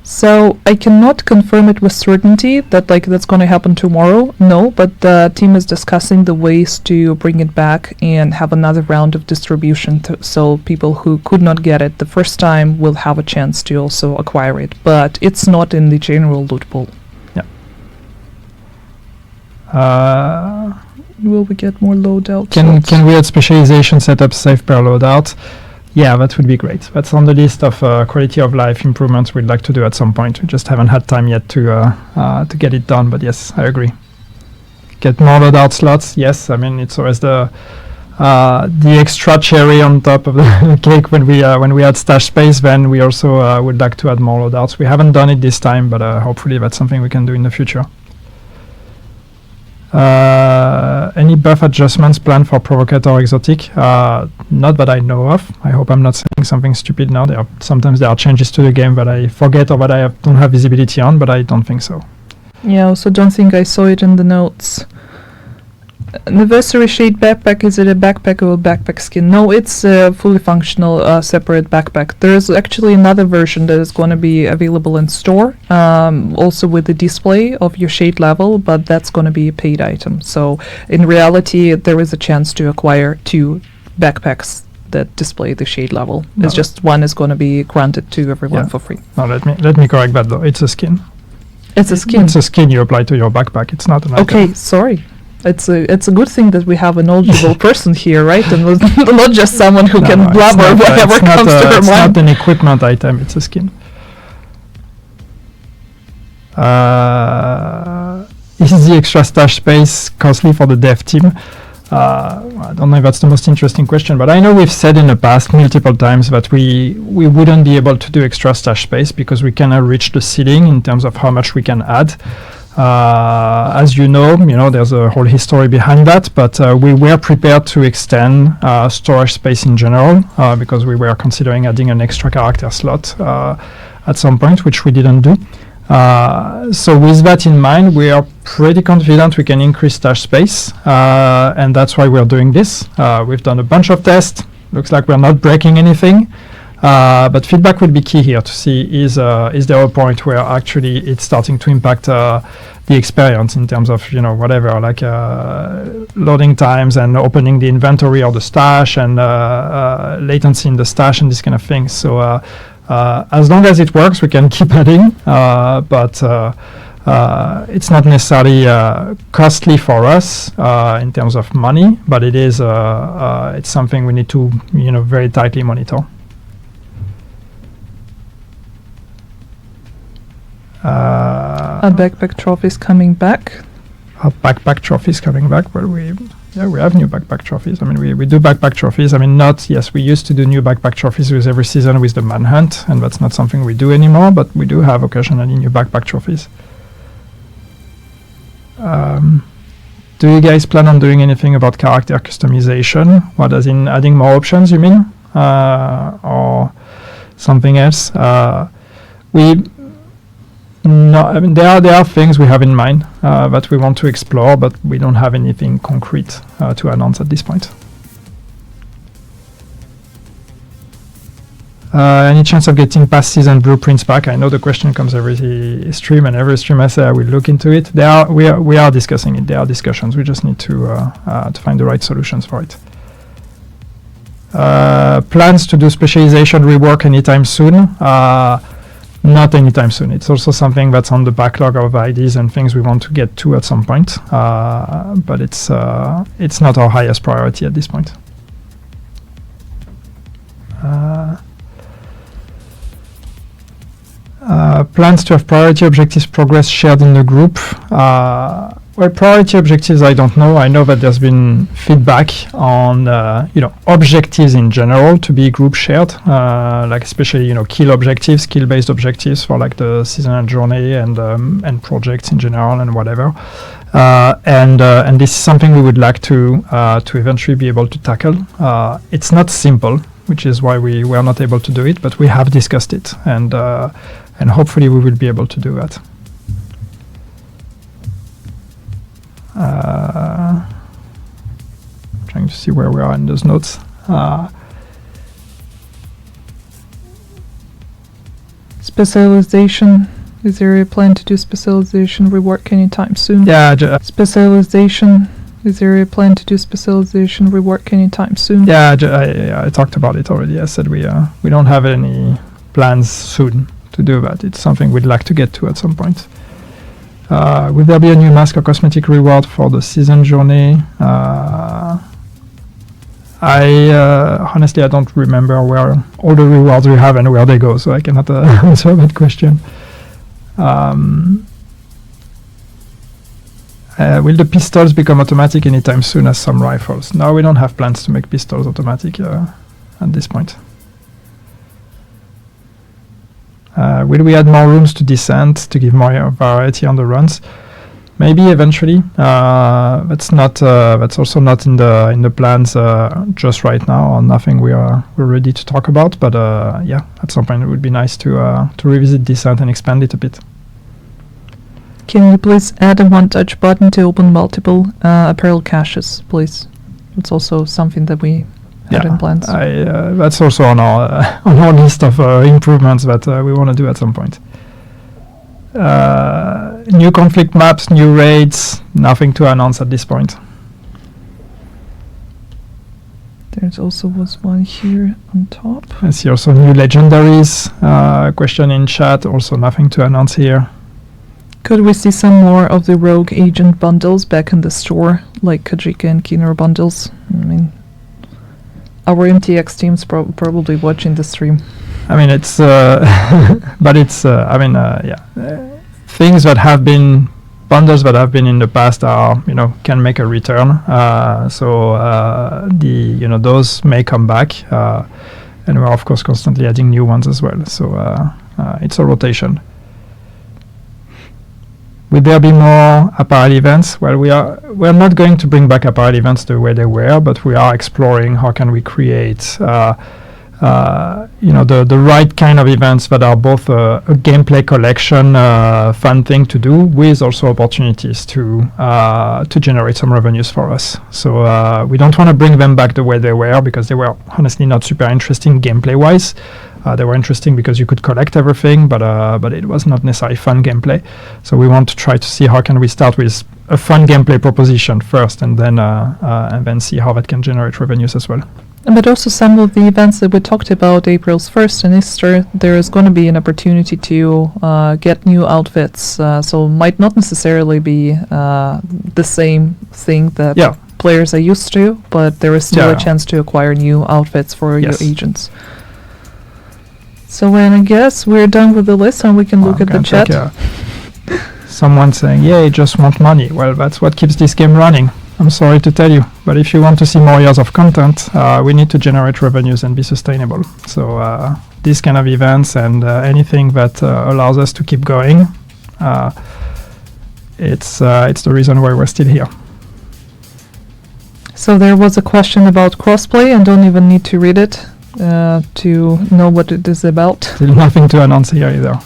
So I cannot confirm it with certainty that that's going to happen tomorrow. No, but the team is discussing the ways to bring it back and have another round of distribution, so people who could not get it the first time will have a chance to also acquire it. But it's not in the general loot pool. Yeah. Will we get more loadout? Can we add specialization setup safe per loadout? Yeah, that would be great. That's on the list of quality of life improvements we'd like to do at some point. We just haven't had time yet to get it done, but yes, I agree. Get more loadout slots. Yes, I mean it's always the extra cherry on top of the cake when we add stash space. Then we also would like to add more loadouts. We haven't done it this time, but hopefully that's something we can do in the future. Any buff adjustments planned for Provocateur Exotic? Not that I know of. I hope I'm not saying something stupid now. Sometimes there are changes to the game that I forget or that I don't have visibility on, but I don't think so. Yeah, I also don't think I saw it in the notes. Anniversary Shade backpack, is it a backpack or a backpack skin? No, it's a fully functional separate backpack. There is actually another version that is going to be available in store, also with the display of your shade level, but that's going to be a paid item. So in reality, there is a chance to acquire 2 backpacks that display the shade level. No. It's just one is going to be granted to everyone for free. No, let me correct that though. It's a skin. It's a skin. It's a skin you apply to your backpack. It's not an item. Okay, sorry. It's a good thing that we have a knowledgeable person here, right? And not just someone who can blabber whatever comes to her mind. It's not an equipment item, it's a skin. Is the extra stash space costly for the dev team? I don't know if that's the most interesting question, but I know we've said in the past multiple times that we wouldn't be able to do extra stash space because we cannot reach the ceiling in terms of how much we can add. As you know, there's a whole history behind that, but we were prepared to extend storage space in general because we were considering adding an extra character slot at some point, which we didn't do. So with that in mind, we are pretty confident we can increase stash space, and that's why we're doing this. We've done a bunch of tests. Looks like we're not breaking anything. But feedback will be key here to see is there a point where actually it's starting to impact the experience in terms of whatever, like loading times and opening the inventory or the stash and latency in the stash and this kind of thing. So As long as it works, we can keep adding, but it's not necessarily costly for us in terms of money, but it is it's something we need to very tightly monitor. A backpack trophy is coming back. A backpack trophy is coming back. Well, we have new backpack trophies. I mean, we do backpack trophies. I mean, we used to do new backpack trophies with every season with the manhunt, and that's not something we do anymore, but we do have occasionally new backpack trophies. Do you guys plan on doing anything about character customization? What, as in adding more options, you mean? Or something else? No, I mean, there are things we have in mind that we want to explore, but we don't have anything concrete to announce at this point. Any chance of getting past season blueprints back? I know the question comes every stream, and every stream I say I will look into it. We are discussing it. There are discussions. We just need to find the right solutions for it. Plans to do specialization rework anytime soon? Not anytime soon. It's also something that's on the backlog of ideas and things we want to get to at some point, but it's not our highest priority at this point. Plans to have priority objectives progress shared in the group. Well, priority objectives, I don't know. I know that there's been feedback on objectives in general to be group shared, like especially kill-based objectives for like the seasonal journey and projects in general and whatever. And this is something we would like to eventually be able to tackle. It's not simple, which is why we were not able to do it, but we have discussed it, and hopefully we will be able to do that. Trying to see where we are in those notes. Specialization. Is there a plan to do specialization rework anytime soon? Yeah. Specialization. Is there a plan to do specialization rework anytime soon? Yeah, I talked about it already. I said we don't have any plans soon to do that. It's something we'd like to get to at some point. Will there be a new mask or cosmetic reward for the season journey? Honestly, I don't remember where all the rewards we have and where they go, so I cannot answer that question. Will the pistols become automatic anytime soon as some rifles? No, we don't have plans to make pistols automatic at this point. Will we add more rooms to descent to give more variety on the runs? Maybe eventually. That's also not in the plans just right now, or nothing we're ready to talk about. But yeah, at some point it would be nice to revisit descent and expand it a bit. Can you please add a one-touch button to open multiple apparel caches, please? It's also something that we had in plans. That's also on our list of improvements that we want to do at some point. New conflict maps, new raids, nothing to announce at this point. There's also was one here on top. I see also new legendaries. Question in chat, also nothing to announce here. Could we see some more of the rogue agent bundles back in the store, like Kajika and Keener bundles? I mean, our MTX team's probably watching the stream. I mean, it's but it's things that have been bundles that have been in the past are can make a return. Those may come back, and we're of course constantly adding new ones as well. So it's a rotation. Will there be more apparel events? Well, we're not going to bring back apparel events the way they were, but we are exploring how can we create the right kind of events that are both a gameplay collection, fun thing to do, with also opportunities to generate some revenues for us. So we don't want to bring them back the way they were, because they were honestly not super interesting gameplay-wise. They were interesting because you could collect everything, but it was not necessarily fun gameplay. So we want to try to see how can we start with a fun gameplay proposition first, and then see how that can generate revenues as well. But also some of the events that we talked about, April's 1st and Easter, there is going to be an opportunity to get new outfits. So might not necessarily be the same thing that players are used to, but there is still a chance to acquire new outfits for your agents. So when I guess we're done with the list and we can look at the chat. Someone saying, "Yeah, I just want money." Well, that's what keeps this game running. I'm sorry to tell you, but if you want to see more years of content, we need to generate revenues and be sustainable. So these kind of events and anything that allows us to keep going, it's the reason why we're still here. So there was a question about crossplay, and don't even need to read it to know what it is about. Still nothing to announce here either.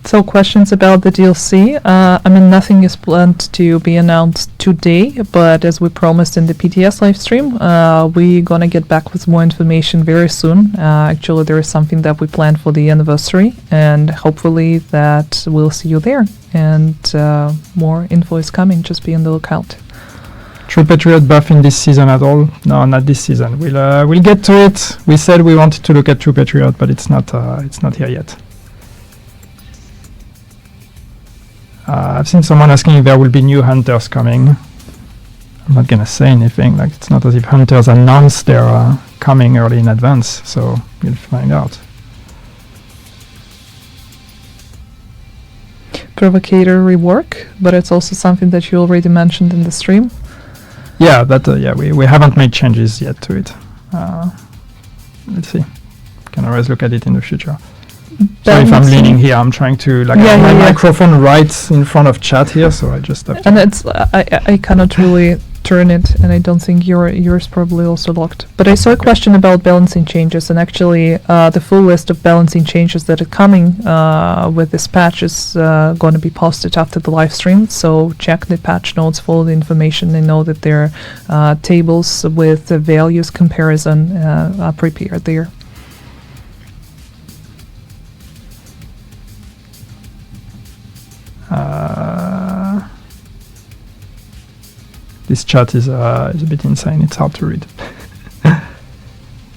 So questions about the DLC. I mean, nothing is planned to be announced today, but as we promised in the PTS live stream, we're gonna get back with more information very soon. Actually, there is something that we planned for the anniversary, and hopefully that we'll see you there. And more info is coming. Just be on the lookout. True Patriot buff in this season at all? No, not this season. We'll get to it. We said we wanted to look at True Patriot, but it's not here yet. I've seen someone asking if there will be new hunters coming. I'm not gonna say anything. Like, it's not as if hunters announce they're coming early in advance, so we'll find out. Provocator rework, but it's also something that you already mentioned in the stream. Yeah, we haven't made changes yet to it. Let's see. Can always look at it in the future. So if I'm leaning here, I'm trying to my microphone right in front of chat here, so I just have to. And it's I cannot really turn it, and I don't think yours probably also locked. But I saw a question about balancing changes, and actually the full list of balancing changes that are coming with this patch is going to be posted after the live stream. So check the patch notes for all the information and know that there are tables with the values comparison are prepared there. This chat is a bit insane. It's hard to read.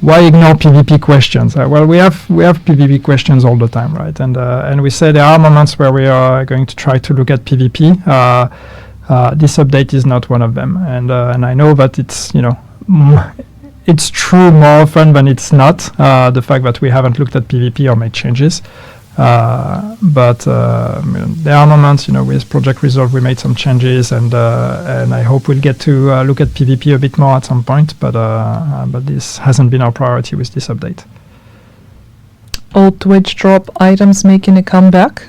Why ignore PvP questions? Well, we have PvP questions all the time, right? And we say there are moments where we are going to try to look at PvP. This update is not one of them, and I know that it's it's true more often than it's not. The fact that we haven't looked at PvP or made changes. But there are moments, with Project Resolve we made some changes, and I hope we'll get to look at PvP a bit more at some point. But this hasn't been our priority with this update. Old Twitch drop items making a comeback.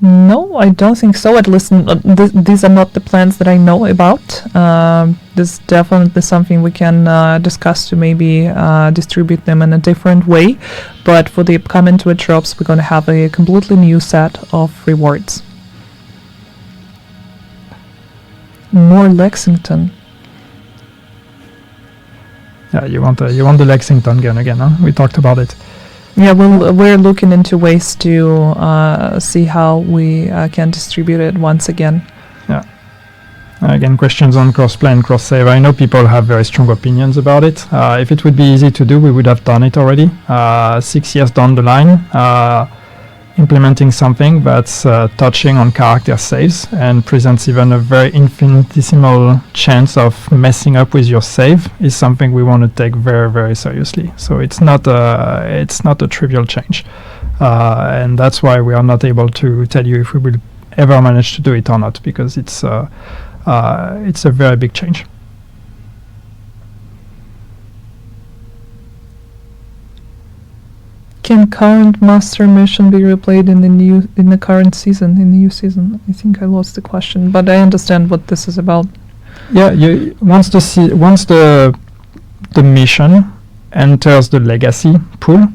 No, I don't think so. At least these are not the plans that I know about. This is definitely something we can discuss to maybe distribute them in a different way. But for the upcoming Twitch drops, we're going to have a completely new set of rewards. More Lexington. Yeah, you want the Lexington gun again, huh? We talked about it. Yeah, we're looking into ways to see how we can distribute it once again. Yeah. Again, questions on crossplay and cross-save. I know people have very strong opinions about it. If it would be easy to do, we would have done it already. 6 years down the line, implementing something that's touching on character saves and presents even a very infinitesimal chance of messing up with your save is something we want to take very, very seriously. So it's not a trivial change, and that's why we are not able to tell you if we will ever manage to do it or not, because it's a very big change. Can current master mission be replayed in the new season? I think I lost the question, but I understand what this is about. Yeah, once the mission enters the legacy pool,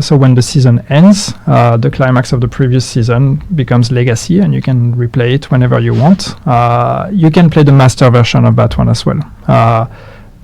so when the season ends, the climax of the previous season becomes legacy, and you can replay it whenever you want. You can play the master version of that one as well.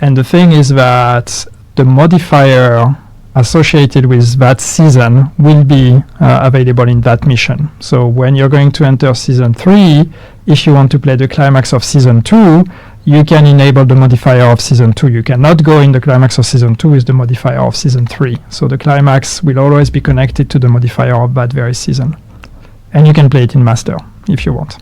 And the thing is that the modifier associated with that season will be available in that mission. So when you're going to enter season 3, if you want to play the climax of season 2, you can enable the modifier of Season 2. You cannot go in the climax of Season 2 with the modifier of Season 3. So the climax will always be connected to the modifier of that very season. And you can play it in Master if you want.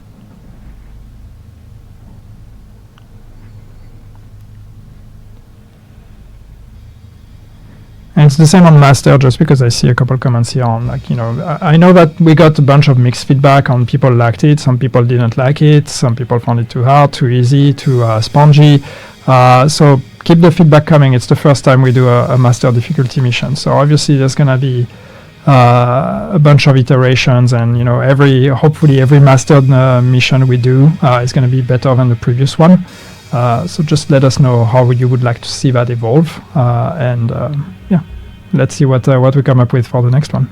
And it's the same on Master, just because I see a couple comments here on, like, I know that we got a bunch of mixed feedback on people liked it, some people didn't like it, some people found it too hard, too easy, too spongy. So keep the feedback coming. It's the first time we do a Master difficulty mission. So obviously there's going to be a bunch of iterations, and hopefully every Mastered mission we do is going to be better than the previous one. So just let us know how you would like to see that evolve, and let's see what we come up with for the next one.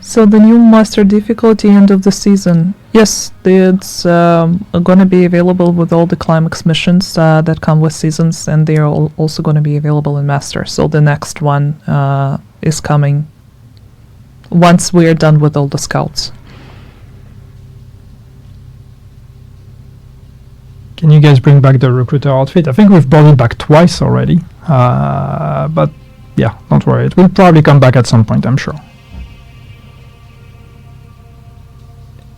So the new Master difficulty end of the season, yes, it's going to be available with all the climax missions that come with seasons, and they are also going to be available in Master. So the next one is coming once we are done with all the scouts. Can you guys bring back the recruiter outfit? I think we've brought it back twice already, but yeah, don't worry, it will probably come back at some point, I'm sure.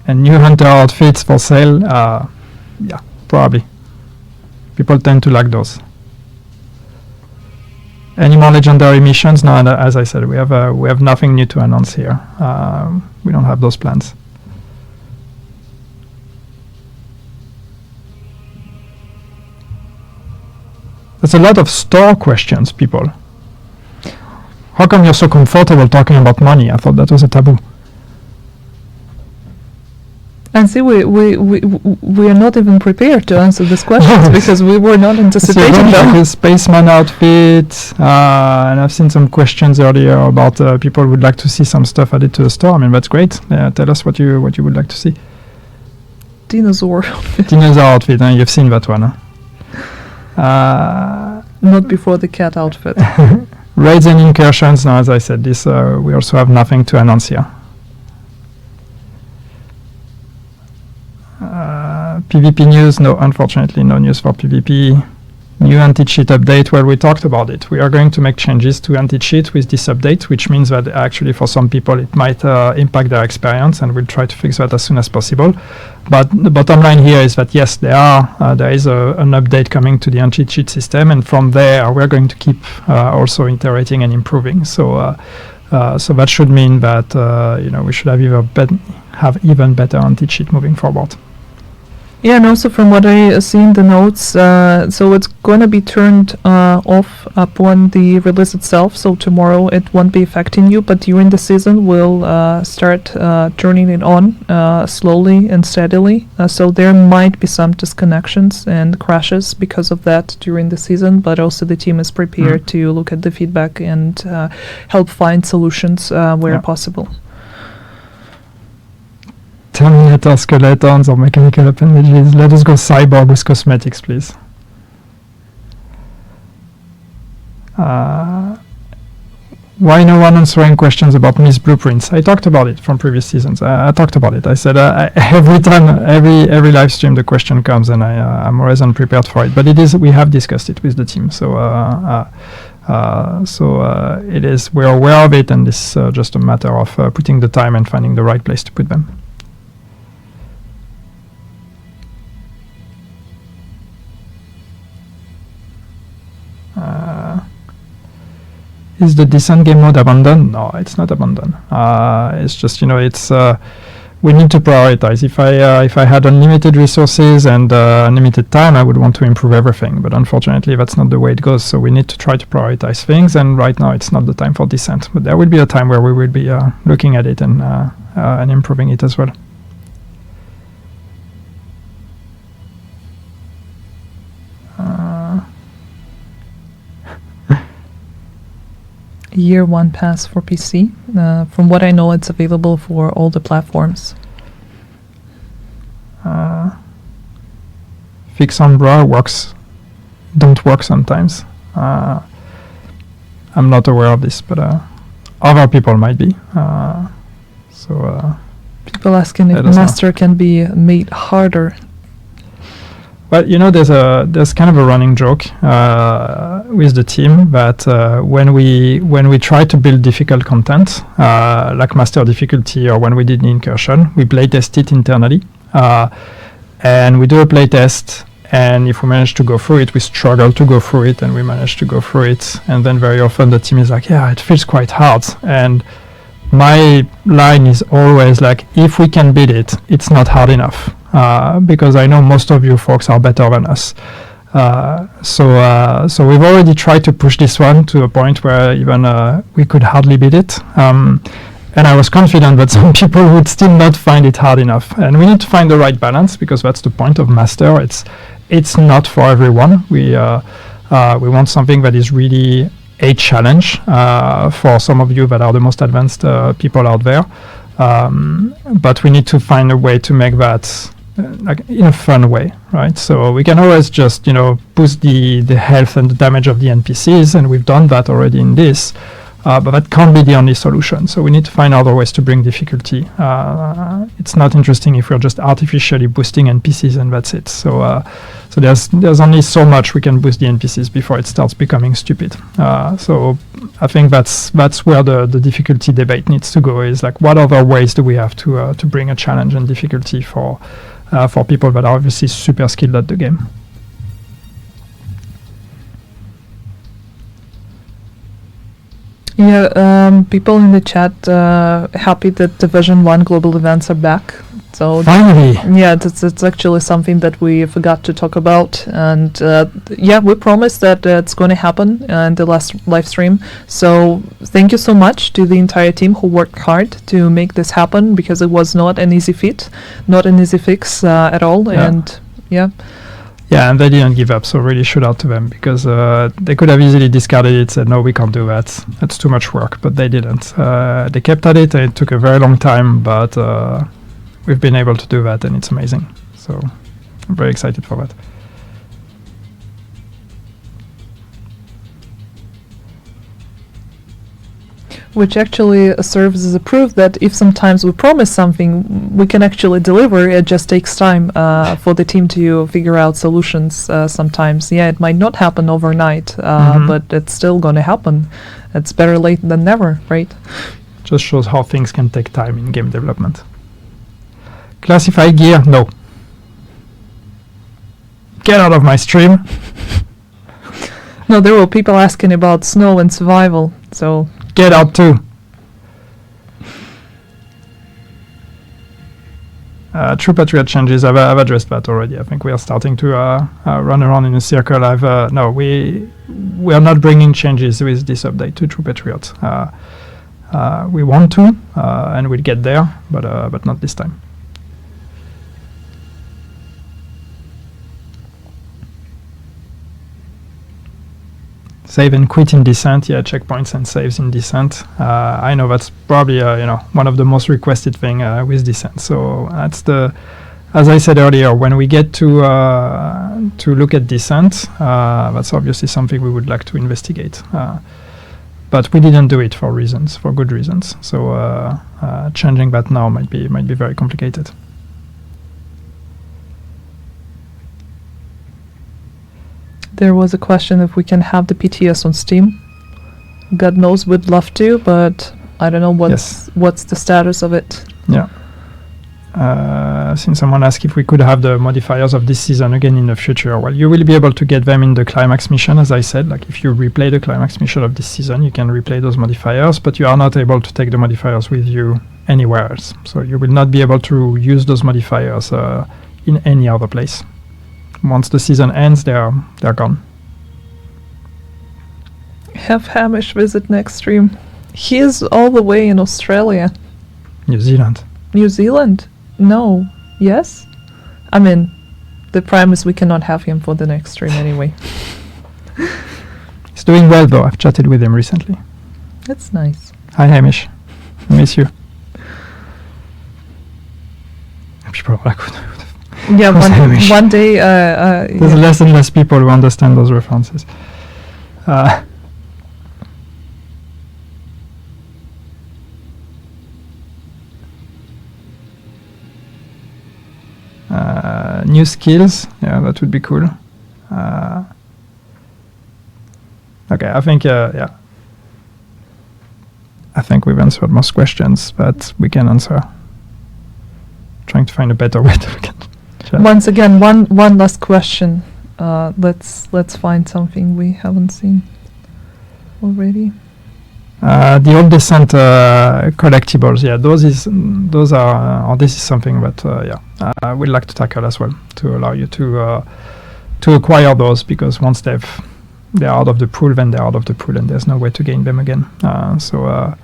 And new hunter outfits for sale, yeah, probably. People tend to like those. Any more legendary missions? No, and as I said, we have nothing new to announce here. We don't have those plans. There's a lot of store questions, people. How come you're so comfortable talking about money? I thought that was a taboo. And see, we are not even prepared to answer these questions because we were not anticipating them. The spaceman outfit, and I've seen some questions earlier about people would like to see some stuff added to the store. I mean, that's great. Tell us what you would like to see. Dinosaur. Dinosaur outfit, you've seen that one. Not before the cat outfit. Raids and incursions. Now, as I said, this we also have nothing to announce here. PvP news? No, unfortunately, no news for PvP. New anti-cheat update. Well, we talked about it. We are going to make changes to anti-cheat with this update, which means that actually for some people it might impact their experience, and we'll try to fix that as soon as possible. But the bottom line here is that yes, there is an update coming to the anti-cheat system, and from there we're going to keep also iterating and improving. So that should mean that we should have even better anti-cheat moving forward. Yeah, and also from what I see in the notes, so it's going to be turned off upon the release itself. So tomorrow it won't be affecting you, but during the season we'll start turning it on slowly and steadily. So there might be some disconnections and crashes because of that during the season, but also the team is prepared to look at the feedback and help find solutions where possible. Terminator skeletons or mechanical appendages. Let us go cyborg with cosmetics, please. Why no one answering questions about missed blueprints? I talked about it from previous seasons. I talked about it. I said every time, every live stream, the question comes, and I'm always unprepared for it. But we have discussed it with the team, so it is. We're aware of it, and it's just a matter of putting the time and finding the right place to put them. Is the descent game mode abandoned? No, it's not abandoned. It's just we need to prioritize. If I had unlimited resources and unlimited time, I would want to improve everything. But unfortunately, that's not the way it goes. So we need to try to prioritize things. And right now, it's not the time for descent. But there will be a time where we will be looking at it and improving it as well. Year 1 pass for PC. From what I know, it's available for all the platforms. Fix Umbra don't work sometimes. I'm not aware of this, but other people might be. People asking if Master can be made harder. Well, there's kind of a running joke with the team that when we try to build difficult content, like master difficulty, or when we did the incursion, we playtest it internally, and we do a playtest. And if we manage to go through it, we struggle to go through it, and we manage to go through it. And then very often the team is like, "Yeah, it feels quite hard." And my line is always like, "If we can beat it, it's not hard enough." Because I know most of you folks are better than us. So we've already tried to push this one to a point where even we could hardly beat it. And I was confident that some people would still not find it hard enough. And we need to find the right balance, because that's the point of master. It's not for everyone. We want something that is really a challenge for some of you that are the most advanced people out there. But we need to find a way to make that like in a fun way, right? So we can always just boost the health and the damage of the NPCs, and we've done that already in this. But that can't be the only solution. So we need to find other ways to bring difficulty. It's not interesting if we're just artificially boosting NPCs and that's it. So there's only so much we can boost the NPCs before it starts becoming stupid. So I think that's where the difficulty debate needs to go. Is like, what other ways do we have to bring a challenge and difficulty for people that are obviously super skilled at the game. Yeah, people in the chat happy that Division 1 global events are back. So finally, yeah, it's actually something that we forgot to talk about, and we promised that it's going to happen in the last live stream. So thank you so much to the entire team who worked hard to make this happen, because it was not an easy feat, not an easy fix at all. Yeah. And yeah, and they didn't give up, so really shout out to them, because they could have easily discarded it, said, no, we can't do that, that's too much work, but they didn't. They kept at it, and it took a very long time, but we've been able to do that, and it's amazing. So I'm very excited for that. Which actually serves as a proof that if sometimes we promise something, we can actually deliver. It just takes time for the team to figure out solutions sometimes. Yeah, it might not happen overnight, but it's still going to happen. It's better late than never, right? Just shows how things can take time in game development. Classified gear, no. Get out of my stream. No, there were people asking about snow and survival, so... Get out too. True Patriot changes, I've addressed that already. I think we are starting to run around in a circle. No, we are not bringing changes with this update to True Patriot. We want to, and we'll get there, but not this time. Save and quit in Descent, yeah, checkpoints and saves in Descent. I know that's probably one of the most requested thing with Descent. So that's as I said earlier, when we get to look at Descent, that's obviously something we would like to investigate. But we didn't do it for good reasons. So changing that now might be very complicated. There was a question if we can have the PTS on Steam. God knows we'd love to, but I don't know what's the status of it. Yeah. Since someone asked if we could have the modifiers of this season again in the future, well, you will be able to get them in the climax mission, as I said. Like, if you replay the climax mission of this season, you can replay those modifiers, but you are not able to take the modifiers with you anywhere else. So you will not be able to use those modifiers in any other place. Once the season ends, they're gone. Have Hamish visit next stream. He is all the way in Australia. New Zealand. New Zealand? No. Yes? I mean, the prime is we cannot have him for the next stream anyway. He's doing well, though. I've chatted with him recently. That's nice. Hi, Hamish. I miss you. People are like, yeah, one day... There's less and less people who understand those references. New skills, yeah, that would be cool. Okay, I think yeah. I think we've answered most questions, but we can answer. Trying to find a better way to look at chat. Once again, one last question. Let's find something we haven't seen already. The old descent collectibles, yeah, those are, or this is something that yeah, we'd like to tackle as well, to allow you to acquire those, because once they're out of the pool, then they're out of the pool, and there's no way to gain them again. So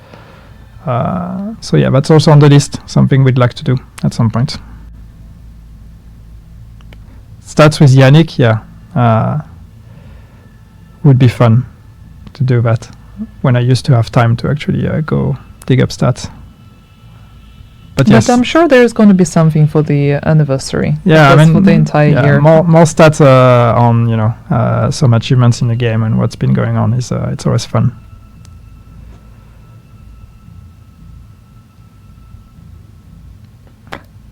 yeah, that's also on the list, something we'd like to do at some point. Stats with Yannick, yeah, would be fun to do that when I used to have time to actually go dig up stats. But yes, I'm sure there's going to be something for the anniversary. Yeah, I mean, for the entire year. More stats on, you know, some achievements in the game and what's been going on is it's always fun.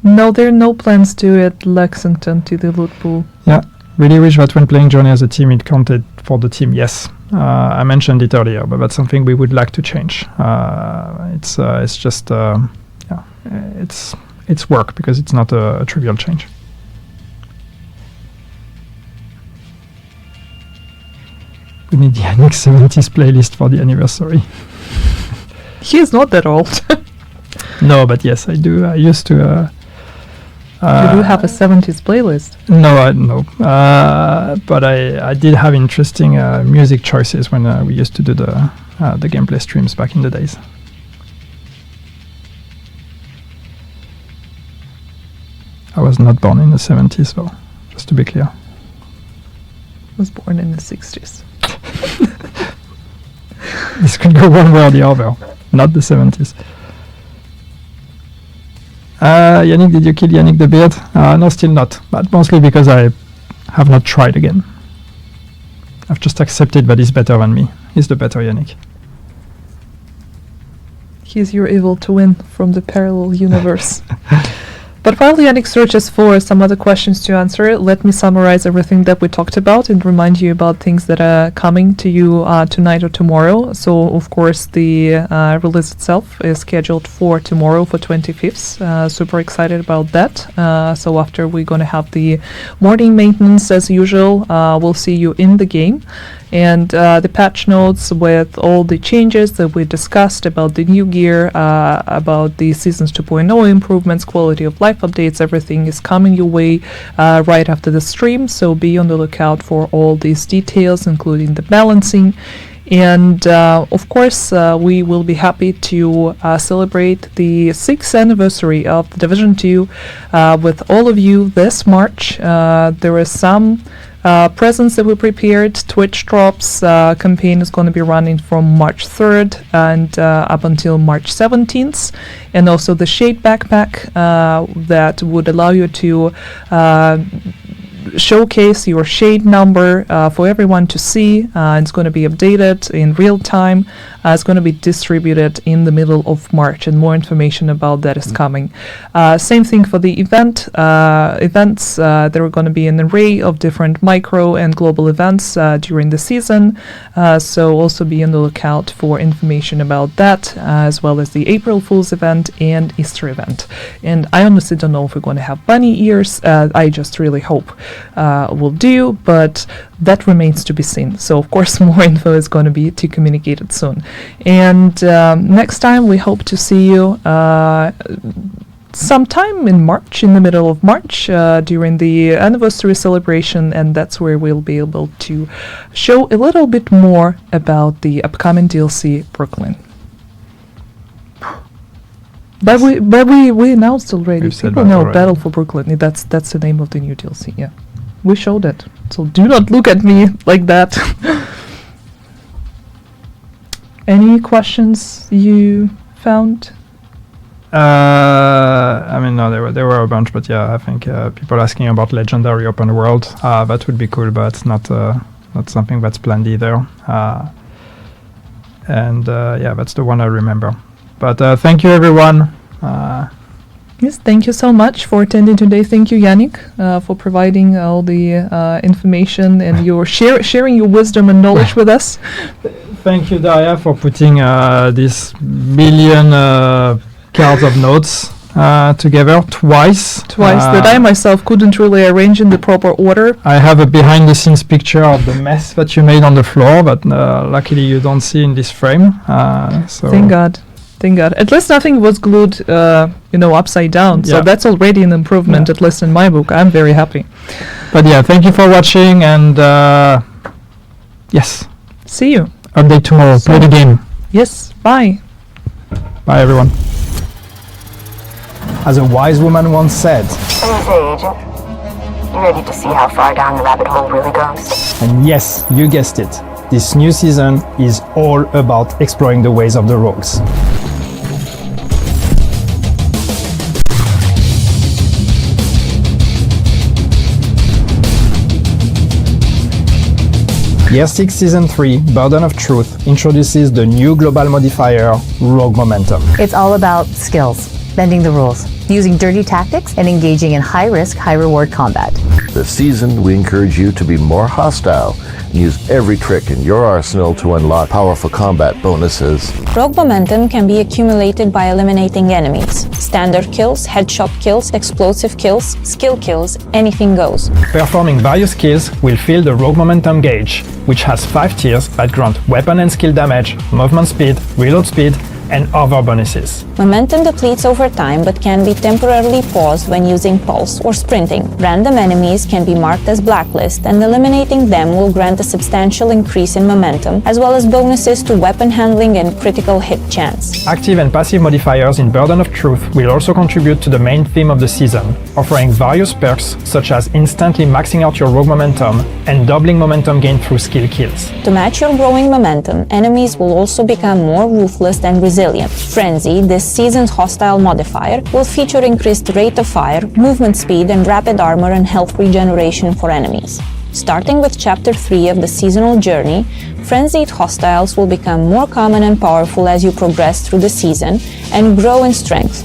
No, there are no plans to add Lexington to the loot pool. Yeah, really wish that when playing Journey as a team, it counted for the team. Yes, I mentioned it earlier, but that's something we would like to change. It's just yeah, it's work, because it's not a trivial change. We need the Yannick 70s playlist for the anniversary. He is not that old. No, but yes, I do. I used to. You do have a 70s playlist. No, but I did have interesting music choices when we used to do the gameplay streams back in the days. I was not born in the 70s, though, just to be clear. I was born in the 60s. This could go one way or the other, not the 70s. Yannick, did you kill Yannick the Beard? No, still not, but mostly because I have not tried again. I've just accepted that he's better than me. He's the better Yannick. He's your evil twin from the parallel universe. But while Yannick searches for some other questions to answer, let me summarize everything that we talked about and remind you about things that are coming to you tonight or tomorrow. So, of course, the release itself is scheduled for tomorrow, for 25th. Super excited about that. So after we're going to have the morning maintenance as usual, we'll see you in the game. And the patch notes with all the changes that we discussed about the new gear, about the Seasons 2.0 improvements, quality of life updates, everything is coming your way right after the stream. So be on the lookout for all these details, including the balancing. And of course, we will be happy to celebrate the 6th anniversary of the Division 2 with all of you this March. There is some presents that we prepared. Twitch Drops campaign is going to be running from March 3rd and up until March 17th. And also the Shade Backpack that would allow you to showcase your shade number for everyone to see. It's going to be updated in real time. It's going to be distributed in the middle of March, and more information about that is coming. Same thing for the events. There are going to be an array of different micro and global events during the season. So also be on the lookout for information about that, as well as the April Fool's event and Easter event. And I honestly don't know if we're going to have bunny ears. I just really hope will do, but that remains to be seen. So of course more info is going to be communicated soon. And next time we hope to see you sometime in March, in the middle of March, during the anniversary celebration, and that's where we'll be able to show a little bit more about the upcoming DLC Brooklyn. But we announced already. People know Battle for Brooklyn. That's the name of the new DLC. Yeah, we showed it. So do not look at me like that. Any questions you found? I mean, no, there were a bunch, but yeah, I think people asking about legendary open world, that would be cool, but it's not something that's planned either. And yeah, that's the one I remember. But thank you, everyone. Yes, thank you so much for attending today. Thank you, Yannick, for providing all the information and your sharing your wisdom and knowledge with us. Thank you, Daria, for putting this billion cards of notes together twice. That I myself couldn't really arrange in the proper order. I have a behind-the-scenes picture of the mess that you made on the floor, but luckily you don't see in this frame. So Thank God. At least nothing was glued, upside down. So Yeah. that's already an improvement, Yeah. at least in my book. I'm very happy. But yeah, thank you for watching, and yes, See you. update tomorrow. Play the game. Yes. Bye. Bye, everyone. As a wise woman once said, What do you say, Agent? You ready to see how far down the rabbit hole really goes? and yes, you guessed it, this new season is all about exploring the ways of the rogues. Year 6 Season 3, Burden of Truth, introduces the new global modifier, Rogue Momentum. It's all about skills, bending the rules, using dirty tactics, and engaging in high-risk, high-reward combat. This season, we encourage you to be more hostile and use every trick in your arsenal to unlock powerful combat bonuses. Rogue momentum can be accumulated by eliminating enemies. Standard kills, headshot kills, explosive kills, skill kills, anything goes. Performing various skills will fill the Rogue Momentum gauge, which has 5 tiers that grant weapon and skill damage, movement speed, reload speed, and other bonuses. Momentum depletes over time but can be temporarily paused when using pulse or sprinting. Random enemies can be marked as blacklist, and eliminating them will grant a substantial increase in momentum, as well as bonuses to weapon handling and critical hit chance. Active and passive modifiers in Burden of Truth will also contribute to the main theme of the season, offering various perks such as instantly maxing out your rogue momentum and doubling momentum gain through skill kills. To match your growing momentum, enemies will also become more ruthless and resilient. Frenzy, this season's hostile modifier, will feature increased rate of fire, movement speed, and rapid armor and health regeneration for enemies. Starting with Chapter 3 of the seasonal journey, frenzied hostiles will become more common and powerful as you progress through the season and grow in strength.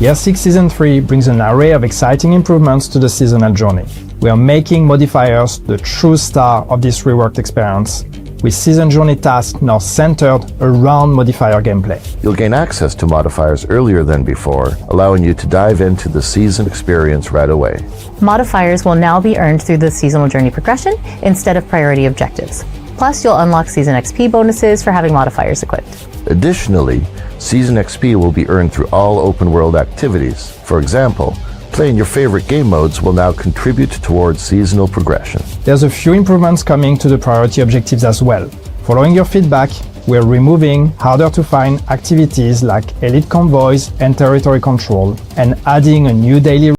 Year 6 Season 3 brings an array of exciting improvements to the seasonal journey. We are making modifiers the true star of this reworked experience, with season journey tasks now centered around modifier gameplay. You'll gain access to modifiers earlier than before, allowing you to dive into the season experience right away. Modifiers will now be earned through the seasonal journey progression instead of priority objectives. Plus, you'll unlock season XP bonuses for having modifiers equipped. Additionally, season XP will be earned through all open world activities. For example, playing your favorite game modes will now contribute towards seasonal progression. There's a few improvements coming to the priority objectives as well. Following your feedback, we're removing harder to find activities like elite convoys and territory control, and adding a new daily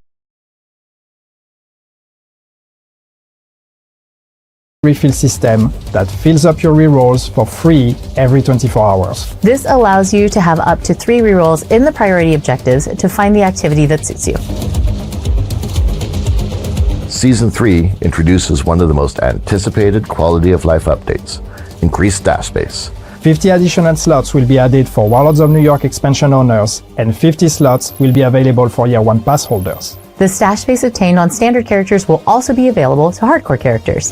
refill system that fills up your rerolls for free every 24 hours. This allows you to have up to 3 rerolls in the priority objectives to find the activity that suits you. Season 3 introduces one of the most anticipated quality of life updates, increased stash space. 50 additional slots will be added for Warlords of New York expansion owners, and 50 slots will be available for Year 1 pass holders. The stash space obtained on standard characters will also be available to hardcore characters.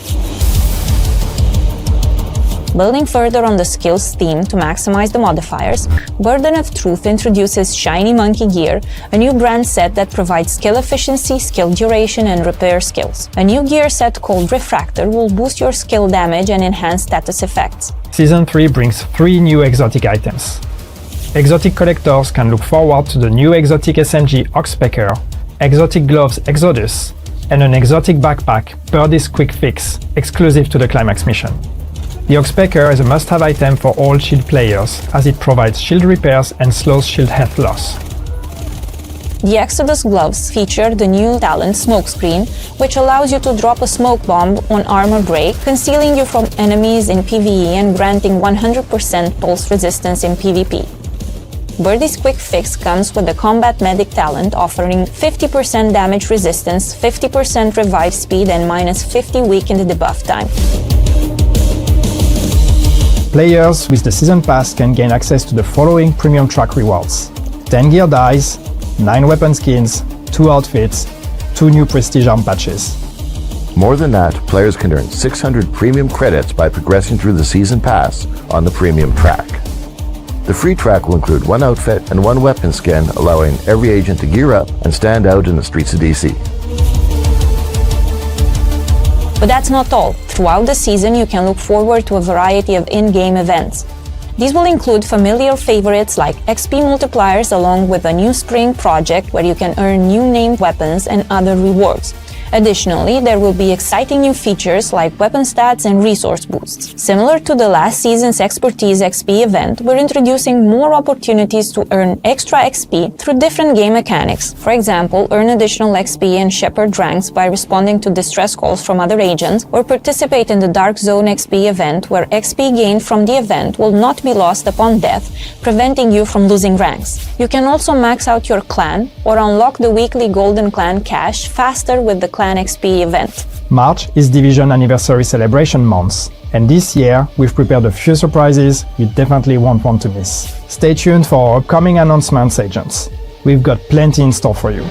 Building further on the skills theme to maximize the modifiers, Burden of Truth introduces Shiny Monkey Gear, a new brand set that provides skill efficiency, skill duration, and repair skills. A new gear set called Refractor will boost your skill damage and enhance status effects. Season 3 brings 3 new exotic items. Exotic collectors can look forward to the new exotic SMG Oxpecker, exotic gloves Exodus, and an exotic backpack, Birdie's Quick Fix, exclusive to the Climax mission. The Oxpecker is a must-have item for all shield players, as it provides shield repairs and slows shield health loss. The Exodus gloves feature the new talent Smokescreen, which allows you to drop a smoke bomb on armor break, concealing you from enemies in PvE and granting 100% pulse resistance in PvP. Birdie's Quick Fix comes with the Combat Medic talent, offering 50% damage resistance, 50% revive speed, and minus 50 weakened debuff time. Players with the Season Pass can gain access to the following premium track rewards: 10 gear dies, 9 weapon skins, 2 outfits, 2 new prestige arm patches. More than that, players can earn 600 premium credits by progressing through the Season Pass on the premium track. The free track will include 1 outfit and 1 weapon skin, allowing every agent to gear up and stand out in the streets of DC. But that's not all. Throughout the season, you can look forward to a variety of in-game events. These will include familiar favorites like XP multipliers, along with a new spring project where you can earn new named weapons and other rewards. Additionally, there will be exciting new features like weapon stats and resource boosts. Similar to the last season's Expertise XP event, we're introducing more opportunities to earn extra XP through different game mechanics. For example, earn additional XP in Shepherd ranks by responding to distress calls from other agents, or participate in the Dark Zone XP event, where XP gained from the event will not be lost upon death, preventing you from losing ranks. You can also max out your clan or unlock the weekly Golden Clan cash faster with the Clan XP event. March is Division Anniversary Celebration month, and this year we've prepared a few surprises you definitely won't want to miss. Stay tuned for our upcoming announcements, agents. We've got plenty in store for you.